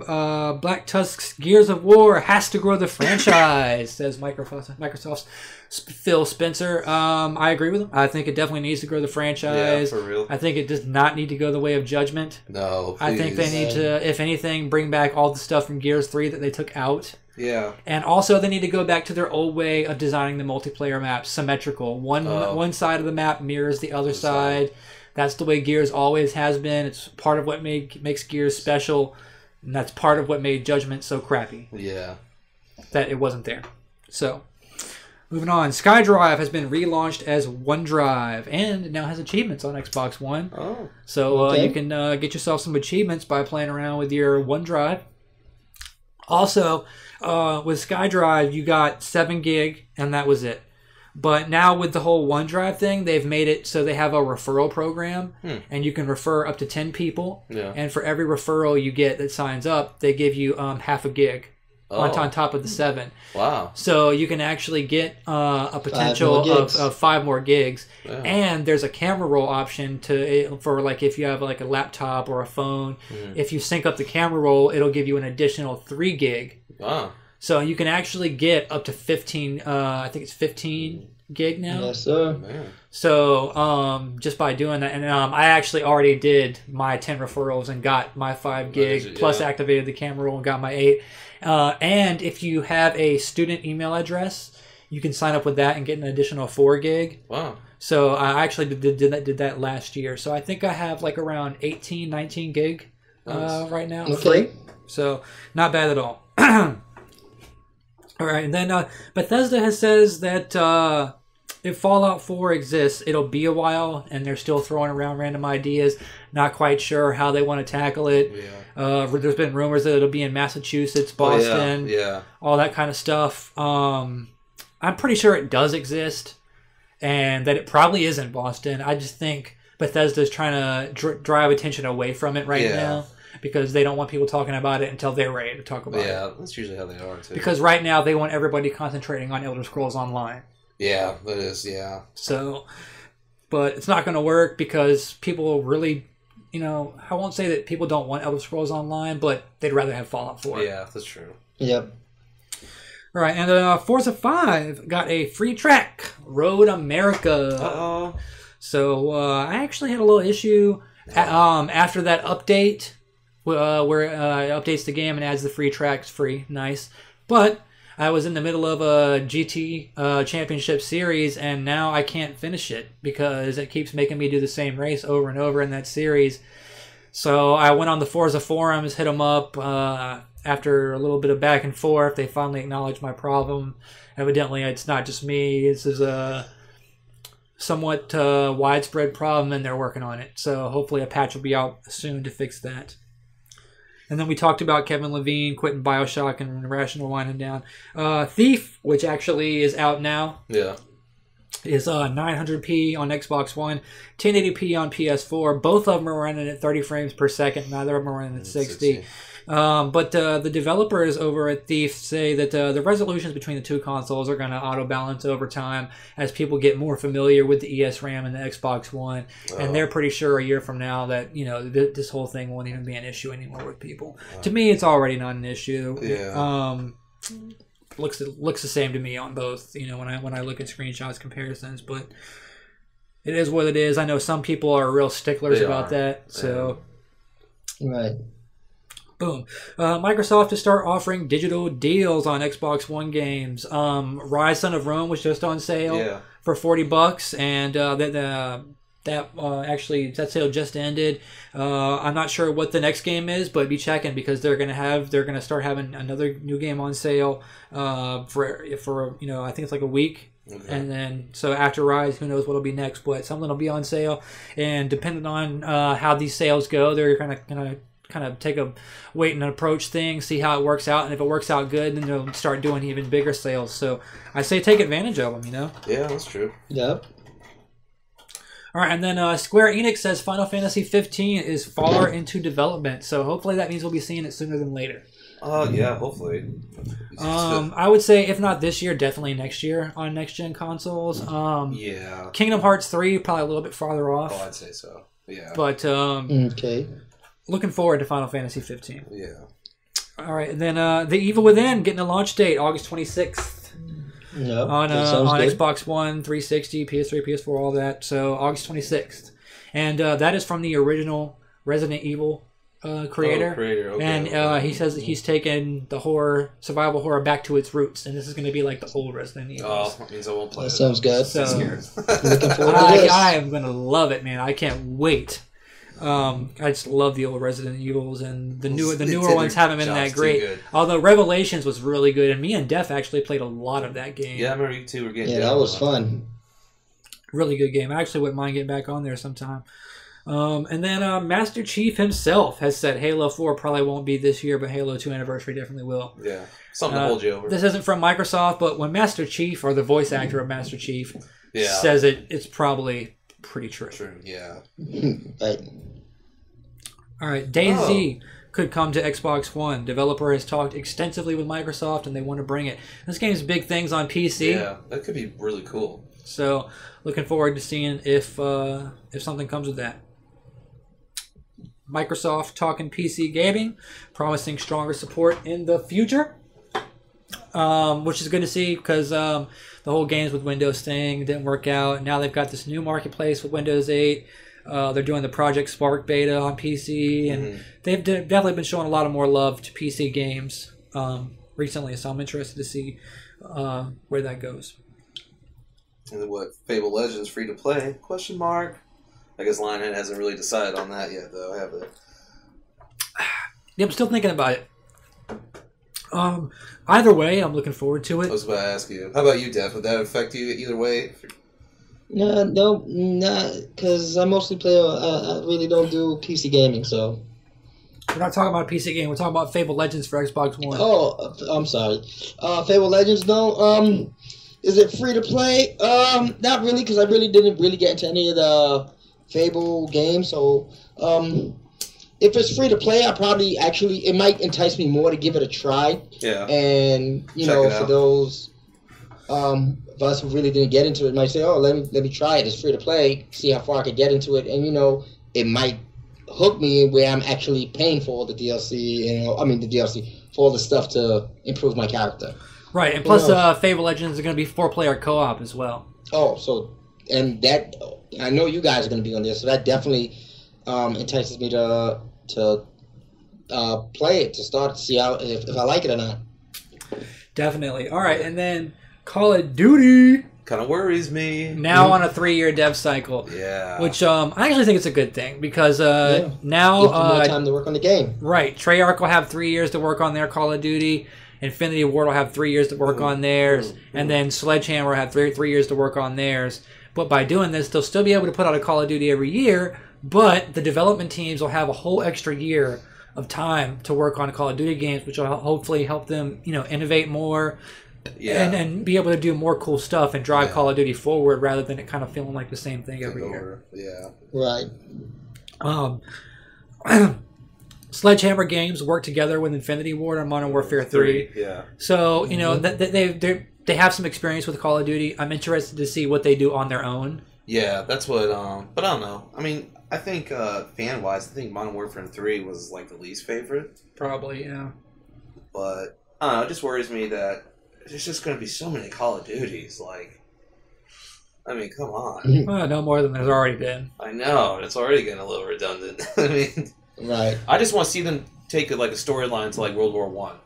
Black Tusk's Gears of War has to grow the franchise, says Microsoft's Phil Spencer. I agree with him. I think it definitely needs to grow the franchise. Yeah, for real. I think it does not need to go the way of Judgment. No, please. I think they need to, if anything, bring back all the stuff from Gears 3 that they took out. Yeah. And also they need to go back to their old way of designing the multiplayer maps, symmetrical. One side of the map mirrors the other side. That's the way Gears always has been. It's part of what makes Gears special, and that's part of what made Judgment so crappy. Yeah. That it wasn't there. So, moving on. SkyDrive has been relaunched as OneDrive, and it now has achievements on Xbox One. Oh. So you can get yourself some achievements by playing around with your OneDrive. Also, with SkyDrive, you got 7 gig, and that was it. But now with the whole OneDrive thing, they've made it so they have a referral program, and you can refer up to 10 people. Yeah. And for every referral you get that signs up, they give you half a gig on top of the 7. Wow. So you can actually get a potential of 5 more gigs. Wow. And there's a camera roll option for like if you have like a laptop or a phone. If you sync up the camera roll, it'll give you an additional 3 gig. Wow. So you can actually get up to 15, I think it's 15 gig now. Yes, sir. Man. So just by doing that, and I actually already did my 10 referrals and got my 5 gig, plus activated the camera roll and got my 8. And if you have a student email address, you can sign up with that and get an additional 4 gig. Wow. So I actually did that last year. So I think I have like around 18, 19 gig right now. Okay. Free. So not bad at all. All right, and then Bethesda has says that if Fallout 4 exists, it'll be a while, and they're still throwing around random ideas. Not quite sure how they want to tackle it. Yeah. There's been rumors that it'll be in Massachusetts, Boston, all that kind of stuff. I'm pretty sure it does exist, and that it probably is in Boston. I just think Bethesda's trying to drive attention away from it right now. Because they don't want people talking about it until they're ready to talk about it. Yeah, that's usually how they are, too. Because right now, they want everybody concentrating on Elder Scrolls Online. Yeah, that is, yeah. So, but it's not going to work because people really, I won't say that people don't want Elder Scrolls Online, but they'd rather have Fallout 4. Yeah, that's true. Yep. All right, and Forza 5 got a free track, Road America. Uh-oh. So, I actually had a little issue after that update. Where it updates the game and adds the free tracks free. Nice. But I was in the middle of a GT championship series, and now I can't finish it because it keeps making me do the same race over and over in that series. So I went on the Forza forums, hit them up. After a little bit of back and forth, they finally acknowledged my problem. Evidently, it's not just me. This is a somewhat widespread problem, and they're working on it. So hopefully a patch will be out soon to fix that. And then we talked about Kevin Levine quitting BioShock and Irrational winding down. Thief, which actually is out now, is 900p on Xbox One, 1080p on PS4. Both of them are running at 30 frames per second. Neither of them are running at 60. But the developers over at Thief say that the resolutions between the two consoles are going to auto-balance over time as people get more familiar with the ESRAM and the Xbox One. And they're pretty sure a year from now that, this whole thing won't even be an issue anymore with people. To me, it's already not an issue. Yeah. Looks the same to me on both, when I look at screenshots comparisons. But it is what it is. I know some people are real sticklers about that. So, right. Boom. Microsoft to start offering digital deals on Xbox One games. Ryse Son of Rome was just on sale for $40, and that sale just ended. I'm not sure what the next game is, but be checking because they're gonna start having another new game on sale for I think it's like a week. Okay. And then, so after Rise, who knows what'll be next, but something will be on sale. And depending on how these sales go, they're gonna kind of take a wait and approach thing, see how it works out, and if it works out good, then they'll start doing even bigger sales. So I say take advantage of them, Yeah, that's true. Yep. All right, and then Square Enix says Final Fantasy XV is far into development, so hopefully that means we'll be seeing it sooner than later. Yeah, hopefully. I would say if not this year, definitely next year on next-gen consoles. Yeah. Kingdom Hearts 3, probably a little bit farther off. Oh, I'd say so. Yeah. But okay. Looking forward to Final Fantasy 15. Yeah. All right, and then The Evil Within getting a launch date, August 26th. Yep. On Xbox One, 360, PS3, PS4, all that. So August 26th. And that is from the original Resident Evil creator. Okay, and he says that he's taken the survival horror back to its roots. And this is going to be like the old Resident Evil. Oh, that means I won't play that sounds good. So, looking forward to this. I am going to love it, man. I can't wait. I just love the old Resident Evils, and the newer ones haven't been that great. Although Revelations was really good, and me and Def actually played a lot of that game. Yeah, I remember you two were getting. Yeah, that was fun. Really good game. I actually wouldn't mind getting back on there sometime. And then Master Chief himself has said Halo 4 probably won't be this year, but Halo 2 Anniversary definitely will. Yeah, something to hold you over. This isn't from Microsoft, but when Master Chief, or the voice actor of Master Chief, says it's probably pretty true. True, yeah. Right. All right, DayZ could come to Xbox One. Developer has talked extensively with Microsoft, and they want to bring it. This game's big things on PC. Yeah, that could be really cool. So, looking forward to seeing if something comes with that. Microsoft talking PC gaming, promising stronger support in the future, which is good to see because the whole games with Windows thing didn't work out. Now they've got this new marketplace with Windows 8. They're doing the Project Spark beta on PC, and they've definitely been showing a lot of more love to PC games recently, so I'm interested to see where that goes. And then what? Fable Legends free to play? Question mark. I guess Lionhead hasn't really decided on that yet, though. Have they? Yeah, I'm still thinking about it. Either way, I'm looking forward to it. I was about to ask you. How about you, Def? Would that affect you either way? No, because I mostly play. I really don't do PC gaming, so. We're not talking about a PC game. We're talking about Fable Legends for Xbox One. Oh, I'm sorry. Fable Legends, no. Is it free to play? Not really, because I really didn't really get into any of the Fable games. So, if it's free to play, it might entice me more to give it a try. Yeah. And for those of us who really didn't get into it, might say, "Oh, let me try it. It's free to play. See how far I can get into it." And it might hook me where I'm actually paying for all the DLC. The DLC for all the stuff to improve my character. Right, and plus, Fable Legends is going to be 4-player co-op as well. Oh, and that I know you guys are going to be on there, so that definitely entices me to play it, to start to see if I like it or not. Definitely. All right, and then Call of Duty kind of worries me. Now on a 3-year dev cycle. Yeah. Which I actually think it's a good thing because now give them more time to work on the game. Right, Treyarch will have 3 years to work on their Call of Duty. Infinity Ward will have 3 years to work on theirs, and then Sledgehammer will have three years to work on theirs. But by doing this, they'll still be able to put out a Call of Duty every year, but the development teams will have a whole extra year of time to work on Call of Duty games, which will hopefully help them, innovate more, and be able to do more cool stuff and drive Call of Duty forward rather than it kind of feeling like the same thing every year. Yeah. Right. Sledgehammer Games work together with Infinity Ward on Modern Warfare 3. Yeah. So, they have some experience with Call of Duty. I'm interested to see what they do on their own. Yeah, that's what, but I don't know. I mean, I think, fan-wise, I think Modern Warfare 3 was, like, the least favorite. Probably, yeah. But, I don't know, it just worries me that there's just going to be so many Call of Duties, like, I mean, come on. Well, no more than there's already been. I know, it's already getting a little redundant. I mean... Right. I just want to see them take a storyline to World War One.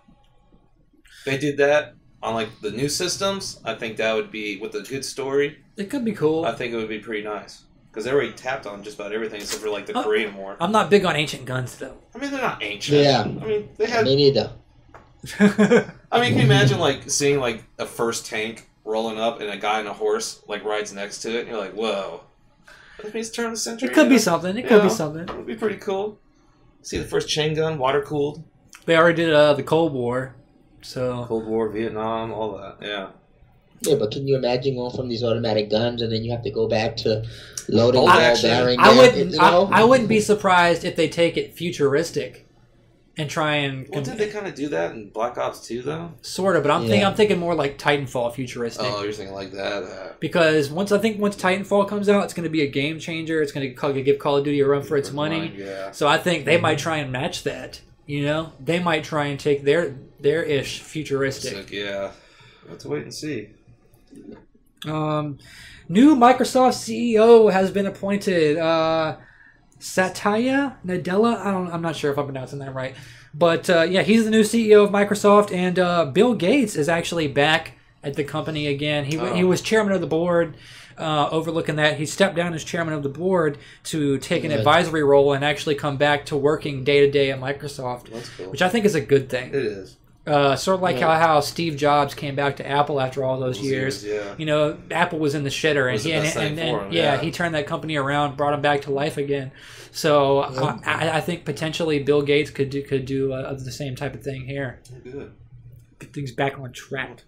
If they did that on the new systems, I think that would be with a good story. It could be cool. I think it would be pretty nice because they already tapped on just about everything except for the Korean War. I'm not big on ancient guns though. I mean, they're not ancient. Yeah. I mean, they had. Me neither. I mean, can you imagine seeing a first tank rolling up and a guy on a horse rides next to it? And you're like, whoa. That means turn of the century. It could be something. It could be something. It would be pretty cool. See the first chain gun, water cooled. They already did the Cold War, so Cold War, Vietnam, all that. Yeah. Yeah, but can you imagine going from these automatic guns and then you have to go back to loading ball bearing? I wouldn't be surprised if they take it futuristic and try and. Well, did they kind of do that in Black Ops 2 though? Sort of, but I'm thinking more like Titanfall futuristic. Oh, you're thinking like that. Because once Titanfall comes out, it's going to be a game changer. It's going to give Call of Duty a run for its money. Yeah. So I think they might try and match that. They might try and take their ish futuristic. Yeah, let's wait and see. New Microsoft CEO has been appointed. Satya Nadella? I'm not sure if I'm pronouncing that right. But he's the new CEO of Microsoft, and Bill Gates is actually back at the company again. He was chairman of the board, overlooking that. He stepped down as chairman of the board to take an advisory role and actually come back to working day-to-day at Microsoft, That's cool. which I think is a good thing. It is. Sort of like how Steve Jobs came back to Apple after all those years. Yeah. Apple was in the shitter, and he turned that company around, brought him back to life again. So I think potentially Bill Gates could do the same type of thing here. Good. Get things back on track.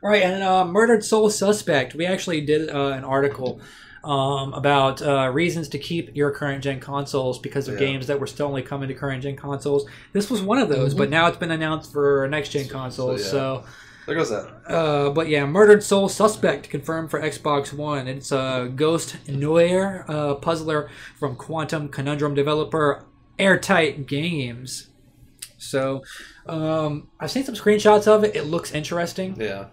All right, and Murdered Soul Suspect. We actually did an article about reasons to keep your current gen consoles because of games that were still only coming to current gen consoles. This was one of those, but now it's been announced for next gen consoles. So there goes that. But yeah, Murdered Soul Suspect confirmed for Xbox One. It's a Ghost Noir puzzler from Quantum Conundrum developer Airtight Games. So I've seen some screenshots of it. It looks interesting. Yeah.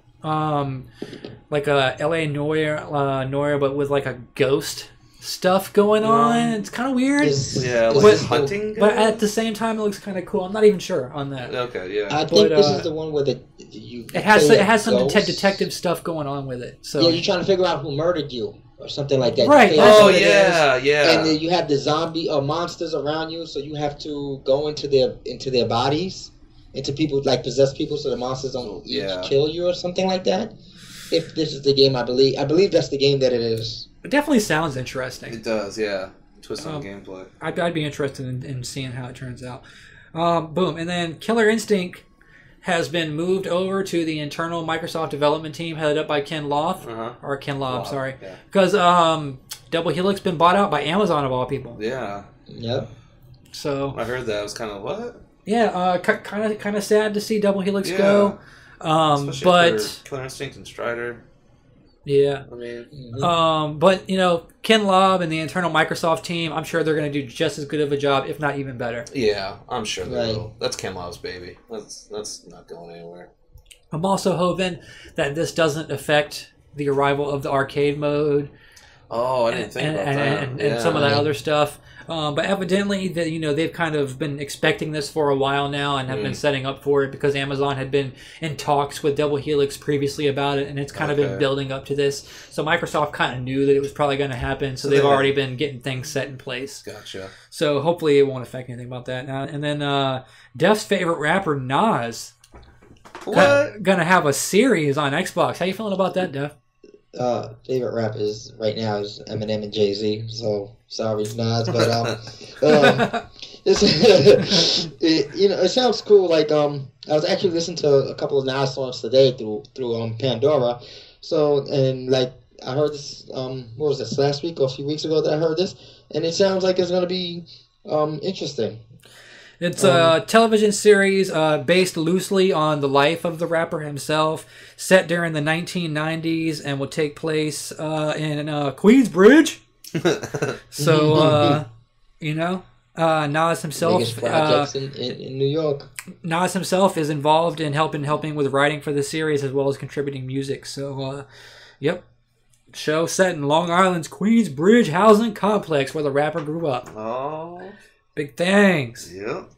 Like a LA Noir, but with like a ghost stuff going on. It's kind of weird. Yeah, like but, hunting. But at the same time, it looks kind of cool. I'm not even sure on that. Okay, yeah. I think this is the one where it has some detective stuff going on with it. So yeah, you're trying to figure out who murdered you or something like that. Right. Oh yeah, yeah. And then you have the zombie or monsters around you, so you have to go into their bodies, into people like possessed people, so the monsters don't kill you or something like that. If this is the game, I believe that's the game that it is. It definitely sounds interesting. It does, yeah. Twist on gameplay. I'd be interested in seeing how it turns out. Boom. And then Killer Instinct has been moved over to the internal Microsoft development team headed up by Ken Loth. Or Ken Lobb, sorry. Because Double Helix been bought out by Amazon, of all people. Yeah. Yep. So I heard that. I was kind of, what? Yeah, kind of sad to see Double Helix go. Especially but Killer Instinct and Strider. Yeah. I mean, but you know, Ken Lobb and the internal Microsoft team, I'm sure they're going to do just as good of a job, if not even better. Yeah, I'm sure they will. That's Ken Lobb's baby. That's not going anywhere. I'm also hoping that this doesn't affect the arrival of the arcade mode. Oh, I didn't think about that. And some of that other stuff. But evidently, they've kind of been expecting this for a while now and have been setting up for it because Amazon had been in talks with Double Helix previously about it, and it's kind of been building up to this. So Microsoft kind of knew that it was probably going to happen, so they've already been getting things set in place. Gotcha. So hopefully it won't affect anything about that. And then Def's favorite rapper, Nas, gonna have a series on Xbox. How you feeling about that, Def? Favorite rappers right now is Eminem and Jay-Z, so sorry Nas, but it sounds cool. Like I was actually listening to a couple of Nas songs today through Pandora. So and like I heard this what was this, last week or a few weeks ago that I heard this, and it sounds like it's gonna be interesting. It's a television series based loosely on the life of the rapper himself, set during the 1990s, and will take place in Queensbridge. So, Nas himself, biggest projects in New York. Nas himself is involved in helping with writing for the series as well as contributing music. So, yep. Show set in Long Island's Queensbridge housing complex where the rapper grew up. Oh. Big things. Yep.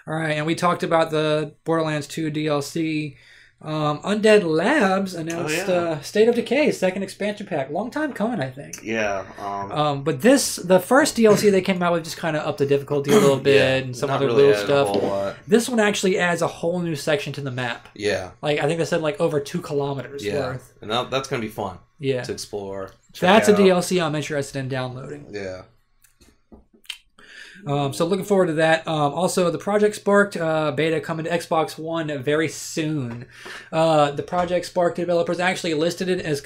All right, and we talked about the Borderlands 2 DLC. Undead Labs announced State of Decay, second expansion pack. Long time coming, I think. Yeah. But the first DLC they came out with just kind of upped the difficulty a little bit and some other really little stuff. A whole lot. This one actually adds a whole new section to the map. Yeah. Like I think they said like over 2 kilometers worth. And that's going to be fun. Yeah. To explore. That's a DLC I'm interested in downloading. Yeah. So looking forward to that. Also, the Project Sparked beta coming to Xbox One very soon. The Project Sparked developers actually listed it as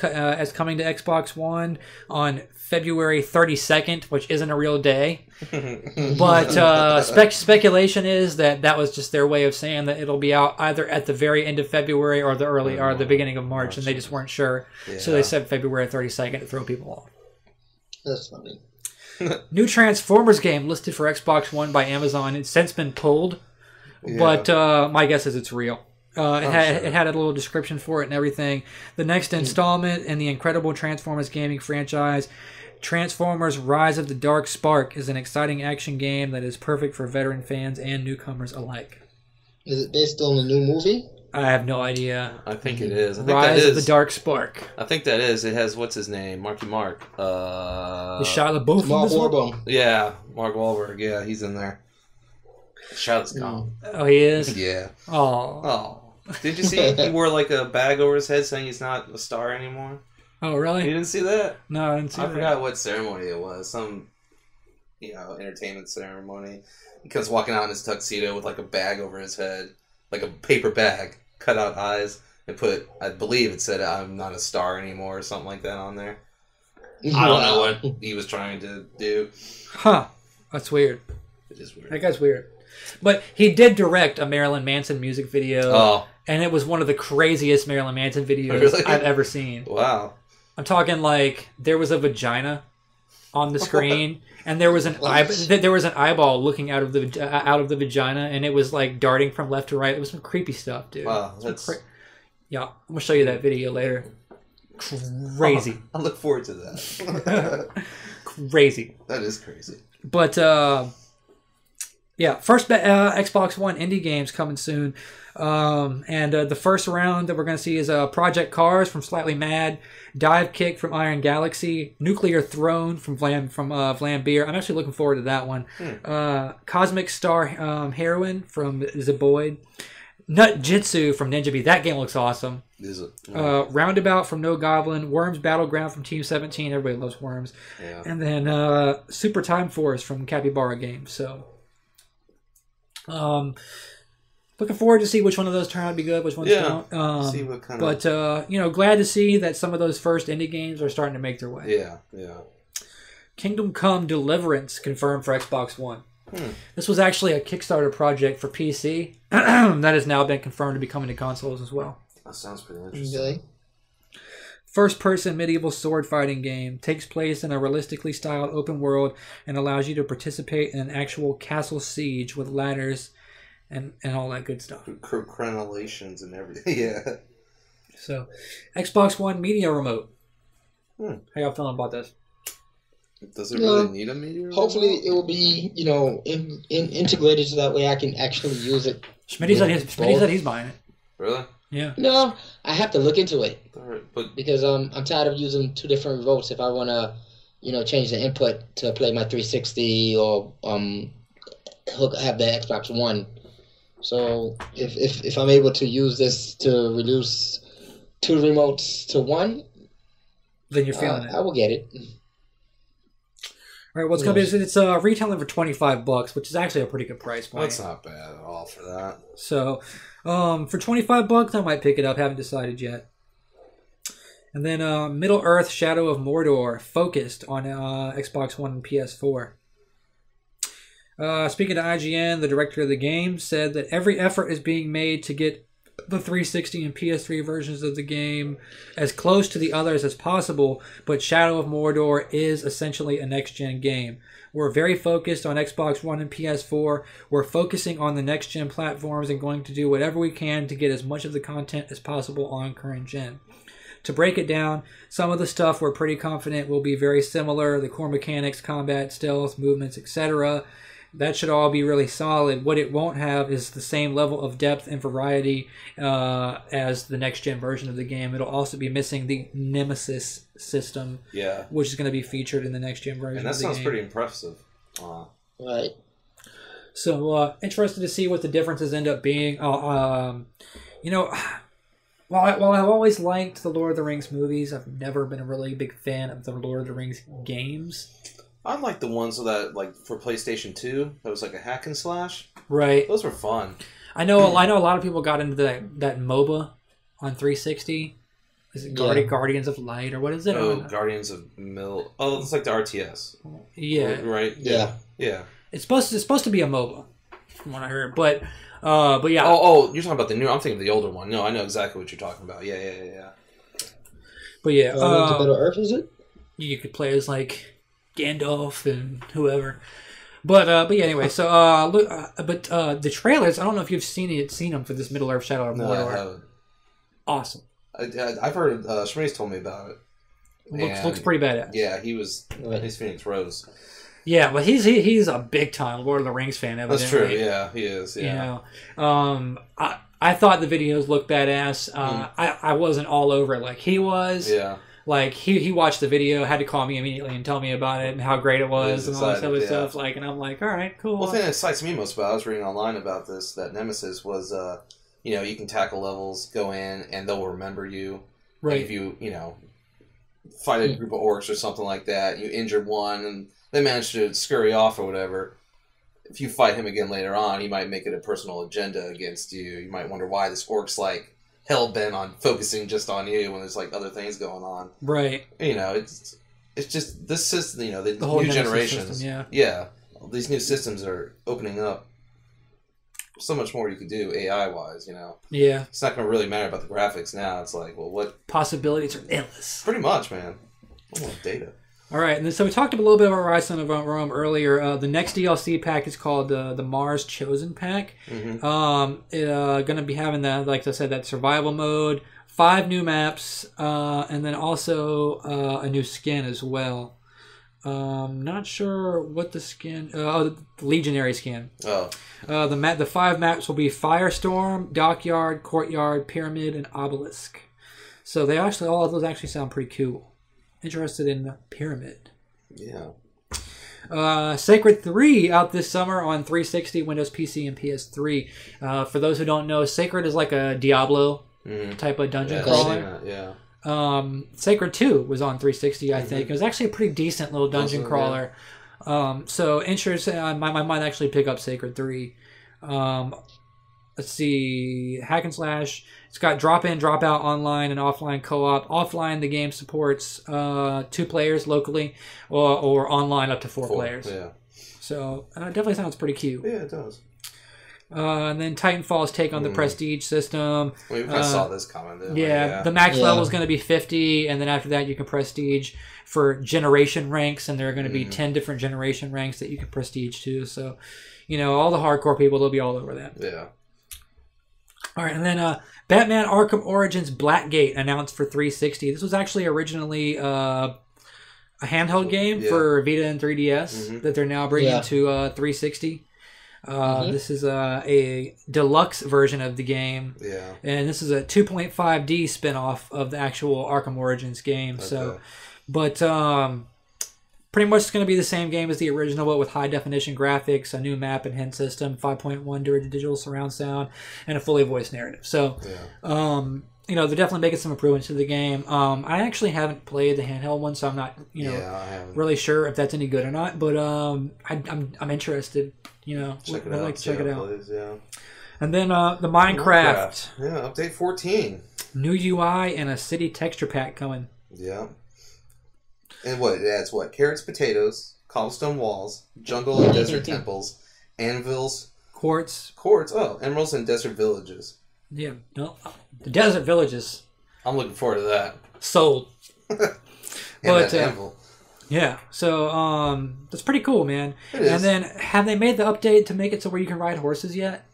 coming to Xbox One on February 32nd, which isn't a real day. But speculation is that was just their way of saying that it'll be out either at the very end of February or the beginning of March, and they just weren't sure. Yeah. So they said February 32nd to throw people off. That's funny. New Transformers game listed for Xbox One by Amazon. It's since been pulled, but my guess is it's real. It had a little description for it and everything. The next installment in the incredible Transformers gaming franchise, Transformers Rise of the Dark Spark, is an exciting action game that is perfect for veteran fans and newcomers alike. Is it based on a new movie? I have no idea. I think it is. I think Rise of the Dark Spark. I think that is. It has, what's his name? Marky Mark. The Shia LaBeouf. Mark Wahlberg. Yeah, Mark Wahlberg. Yeah, he's in there. Shia's gone. Oh, he is? Yeah. Oh. Did you see he wore like a bag over his head saying he's not a star anymore? Oh, really? You didn't see that? No, I didn't see that. I forgot what ceremony it was. Some, entertainment ceremony. He comes walking out in his tuxedo with like a bag over his head. Like a paper bag. Cut out eyes and put, I believe it said, "I'm not a star anymore" or something like that on there. I don't know what he was trying to do. Huh. That's weird. It is weird. That guy's weird. But he did direct a Marilyn Manson music video. Oh. And it was one of the craziest Marilyn Manson videos I've ever seen. Wow. I'm talking like there was a vagina on the screen, and there was an eyeball looking out of the vagina, and it was like darting from left to right. It was some creepy stuff, dude. Wow, yeah, I'm gonna show you that video later. Crazy. I look forward to that. crazy. That is crazy. But yeah, first Xbox One indie games coming soon. And the first round that we're going to see is Project Cars from Slightly Mad, Dive Kick from Iron Galaxy, Nuclear Throne from Vlambeer. I'm actually looking forward to that one. Cosmic Star Heroine from Zeboid, Nut Jitsu from Ninja Beat. That game looks awesome. Is it? Roundabout from No Goblin, Worms Battleground from Team 17. Everybody loves Worms. Yeah. And then Super Time Force from Capybara Games. So, looking forward to see which one of those turn out to be good, which ones don't. See what kind but glad to see that some of those first indie games are starting to make their way. Yeah. Kingdom Come Deliverance confirmed for Xbox One. This was actually a Kickstarter project for PC that has now been confirmed to be coming to consoles as well. That sounds pretty interesting. Really? First-person medieval sword fighting game, takes place in a realistically styled open world and allows you to participate in an actual castle siege with ladders and all that good stuff. Crenellations and everything. Yeah. So, Xbox One media remote. How y'all feeling about this? Does it really need a media remote? Hopefully it will be, integrated so that way I can actually use it. Schmitty said he's buying it. Really? Yeah. No, I have to look into it. All right, but Because I'm tired of using two different remotes if I want to, change the input to play my 360 or have the Xbox One. So if I'm able to use this to reduce two remotes to one, Then you're feeling it. I will get it. All right, what's going to be? It's retailing for $25, which is actually a pretty good price point. that's not bad at all for that. So, for $25, I might pick it up. Haven't decided yet. And then Middle Earth: Shadow of Mordor, focused on Xbox One and PS4. Speaking to IGN, the director of the game said that every effort is being made to get the 360 and PS3 versions of the game as close to the others as possible, but Shadow of Mordor is essentially a next-gen game. We're very focused on Xbox One and PS4. We're focusing on the next-gen platforms and going to do whatever we can to get as much of the content as possible on current gen. To break it down, some of the stuff we're pretty confident will be very similar, the core mechanics, combat, stealth, movements, etc. That should all be really solid. What it won't have is the same level of depth and variety as the next-gen version of the game. It'll also be missing the Nemesis system, which is going to be featured in the next-gen version of the game. And that sounds pretty impressive. Right. So, interested to see what the differences end up being. While I've always liked the Lord of the Rings movies, I've never been a really big fan of the Lord of the Rings games. I like the ones that, like, for PlayStation 2, that was like a hack and slash. Right. Those were fun. I know a lot of people got into that MOBA on 360. Is it Guardians of Light, or what is it? Oh, Guardians of Oh, it's like the RTS. Yeah. Right? Yeah. It's supposed to be a MOBA, from what I heard. But yeah. Oh, you're talking about the new... I'm thinking of the older one. No, I know exactly what you're talking about. Yeah. But yeah. To Middle Earth, is it? You could play as, like, Gandalf and whoever, but yeah. Anyway, so the trailers. I don't know if you've seen them for this Middle Earth: Shadow of Mordor. No, I haven't. Awesome. I've heard. Shmurdy's told me about it. Looks pretty badass. Yeah, he's Phoenix Rose. Yeah, but he's a big time Lord of the Rings fan. Evidently. That's true. Yeah, he is. Yeah. I thought the videos looked badass. I wasn't all over it like he was. Yeah. Like, he watched the video, had to call me immediately and tell me about it and how great it was and all this other stuff. Like, and I'm like, all right, cool. Well, the thing that excites me most about it, I was reading online about this, that Nemesis was, you can tackle levels, go in, and they'll remember you. Right. Like if you, fight a group of orcs or something like that, you injure one, and they manage to scurry off or whatever. If you fight him again later on, he might make it a personal agenda against you. You might wonder why this orc's, like, hell-bent on focusing just on you when there's, like, other things going on. Right. It's just, this system, the whole new generations. System, yeah. These new systems are opening up so much more you could do AI-wise, Yeah. It's not going to really matter about the graphics now. It's like, well, what... Possibilities are endless. Pretty much, man. I want data. All right, and then, so we talked a little bit about Ryse Son of Rome earlier. The next DLC pack is called the Mars Chosen Pack. Mm-hmm. Going to be having that, like I said, that survival mode, 5 new maps, and then also a new skin as well. Not sure what the skin. The Legionary skin. Oh. The 5 maps will be Firestorm, Dockyard, Courtyard, Pyramid, and Obelisk. So all of those actually sound pretty cool. Interested in the Pyramid. Yeah. Sacred 3 out this summer on 360, Windows PC, and PS3. For those who don't know, Sacred is like a Diablo type of dungeon crawler. Yeah. Sacred 2 was on 360, I think. It was actually a pretty decent little dungeon crawler. Yeah. So interesting. I might actually pick up Sacred 3. Let's see. Hack and slash. It's got drop in, drop out, online, and offline co-op. Offline, the game supports 2 players locally, or online up to 4 players. Yeah. So it definitely sounds pretty cute. Yeah, it does. And then Titanfall's take on the Prestige system. Well, you kind of saw this coming. The max level is going to be 50, and then after that you can Prestige for generation ranks, and there are going to be 10 different generation ranks that you can Prestige to. So, all the hardcore people, they'll be all over that. Yeah. All right, and then Batman Arkham Origins Blackgate announced for 360. This was actually originally a handheld game for Vita and 3DS that they're now bringing to 360. This is a deluxe version of the game. Yeah. And this is a 2.5D spin-off of the actual Arkham Origins game. Okay. So, but pretty much it's going to be the same game as the original, but with high-definition graphics, a new map and hint system, 5.1 digital surround sound, and a fully voiced narrative. So, they're definitely making some improvements to the game. I actually haven't played the handheld one, so I'm not, really sure if that's any good or not. But I'm interested. I'd like to check it out. Plays, and then the Minecraft. Yeah, update 14. New UI and a city texture pack coming. Yeah. And what? It adds what? Carrots, potatoes, cobblestone walls, jungle and desert temples, anvils, quartz. Emeralds and desert villages. Yeah, no, the desert villages. I'm looking forward to that. Sold. But anvil. Yeah, so that's pretty cool, man. It is. And then, have they made the update to make it so where you can ride horses yet?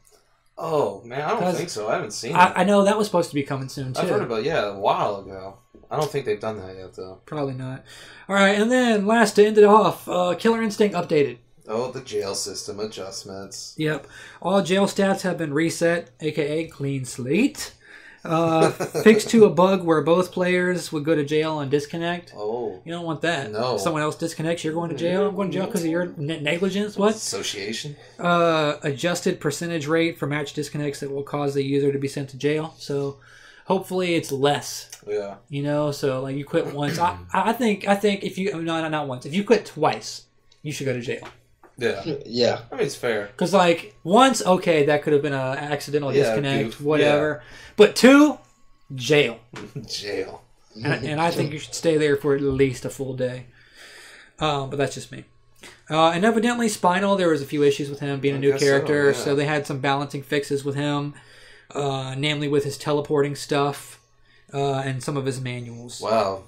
Oh man, I don't think so. I haven't seen it. I know that was supposed to be coming soon too. I've heard about a while ago. I don't think they've done that yet though. Probably not. All right, and then last to end it off, Killer Instinct updated. Oh, the jail system adjustments. Yep, all jail stats have been reset, aka clean slate. Fixed to a bug where both players would go to jail and disconnect. Oh. You don't want that. No. If someone else disconnects, you're going to jail. I'm going to jail because of your negligence. What? Association. Adjusted percentage rate for match disconnects that will cause the user to be sent to jail. So hopefully it's less. Yeah. So like you quit once. I think if you, not once. If you quit twice, you should go to jail. Yeah. Yeah. I mean, it's fair. Because, like, once, okay, that could have been an accidental disconnect, whatever. Yeah. But 2, jail. Jail. And I think you should stay there for at least a full day. But that's just me. And evidently, Spinal, there was a few issues with him being a new character. So they had some balancing fixes with him, namely with his teleporting stuff and some of his manuals. Wow.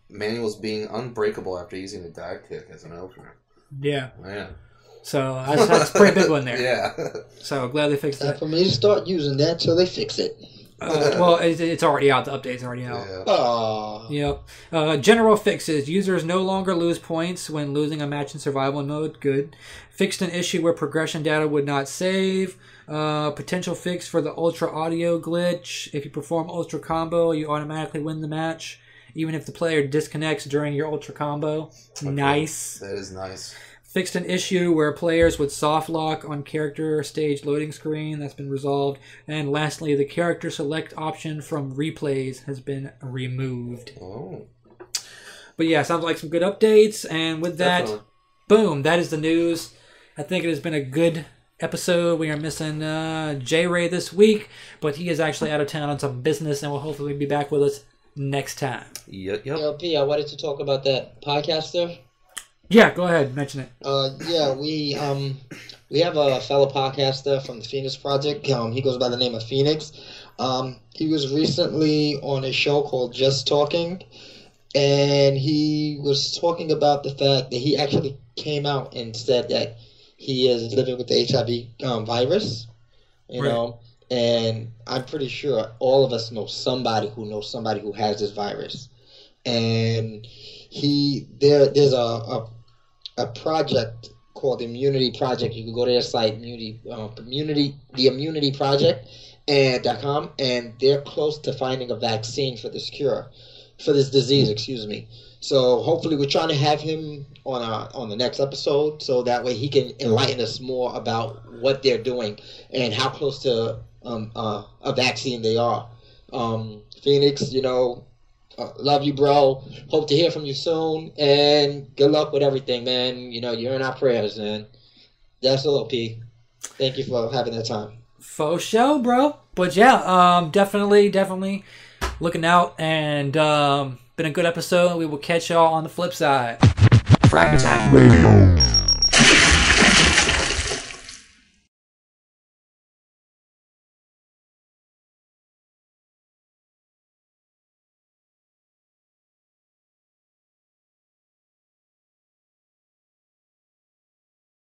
Manuals being unbreakable after using a dive kick as an opener. Yeah. Man. So that's a pretty big one there. Yeah. So glad they fixed that. For me to start using that till they fix it. Well, it's already out. The update's already out. Yeah. Yep. General fixes. Users no longer lose points when losing a match in survival mode. Good. Fixed an issue where progression data would not save. Potential fix for the ultra audio glitch. If you perform ultra combo, you automatically win the match, even if the player disconnects during your ultra combo. Okay. Nice. That is nice. Fixed an issue where players would soft lock on character stage loading screen. That's been resolved. And lastly, the character select option from replays has been removed. Oh. But yeah, sounds like some good updates. And with that, boom, that is the news. I think it has been a good episode. We are missing J-Ray this week, but he is actually out of town on some business and will hopefully be back with us next time. Yep. Yo, P, I wanted to talk about that podcaster. Yeah, go ahead, mention it. We have a fellow podcaster from the Phoenix Project. He goes by the name of Phoenix. He was recently on a show called Just Talking, and he was talking about the fact that he actually came out and said that he is living with the HIV virus. You know, and I'm pretty sure all of us know somebody who has this virus, and there's a a project called Immunity Project. You can go to their site, the Immunity Project, and .com, and they're close to finding a vaccine for this disease. Excuse me. So hopefully, we're trying to have him on the next episode, so that way he can enlighten us more about what they're doing and how close to a vaccine they are. Phoenix, love you, bro. Hope to hear from you soon, and good luck with everything, man. You're in our prayers, and that's all, P. Thank you for having that time. Faux show, bro. But yeah, definitely looking out, and been a good episode. We will catch y'all on the flip side. Frag Radio.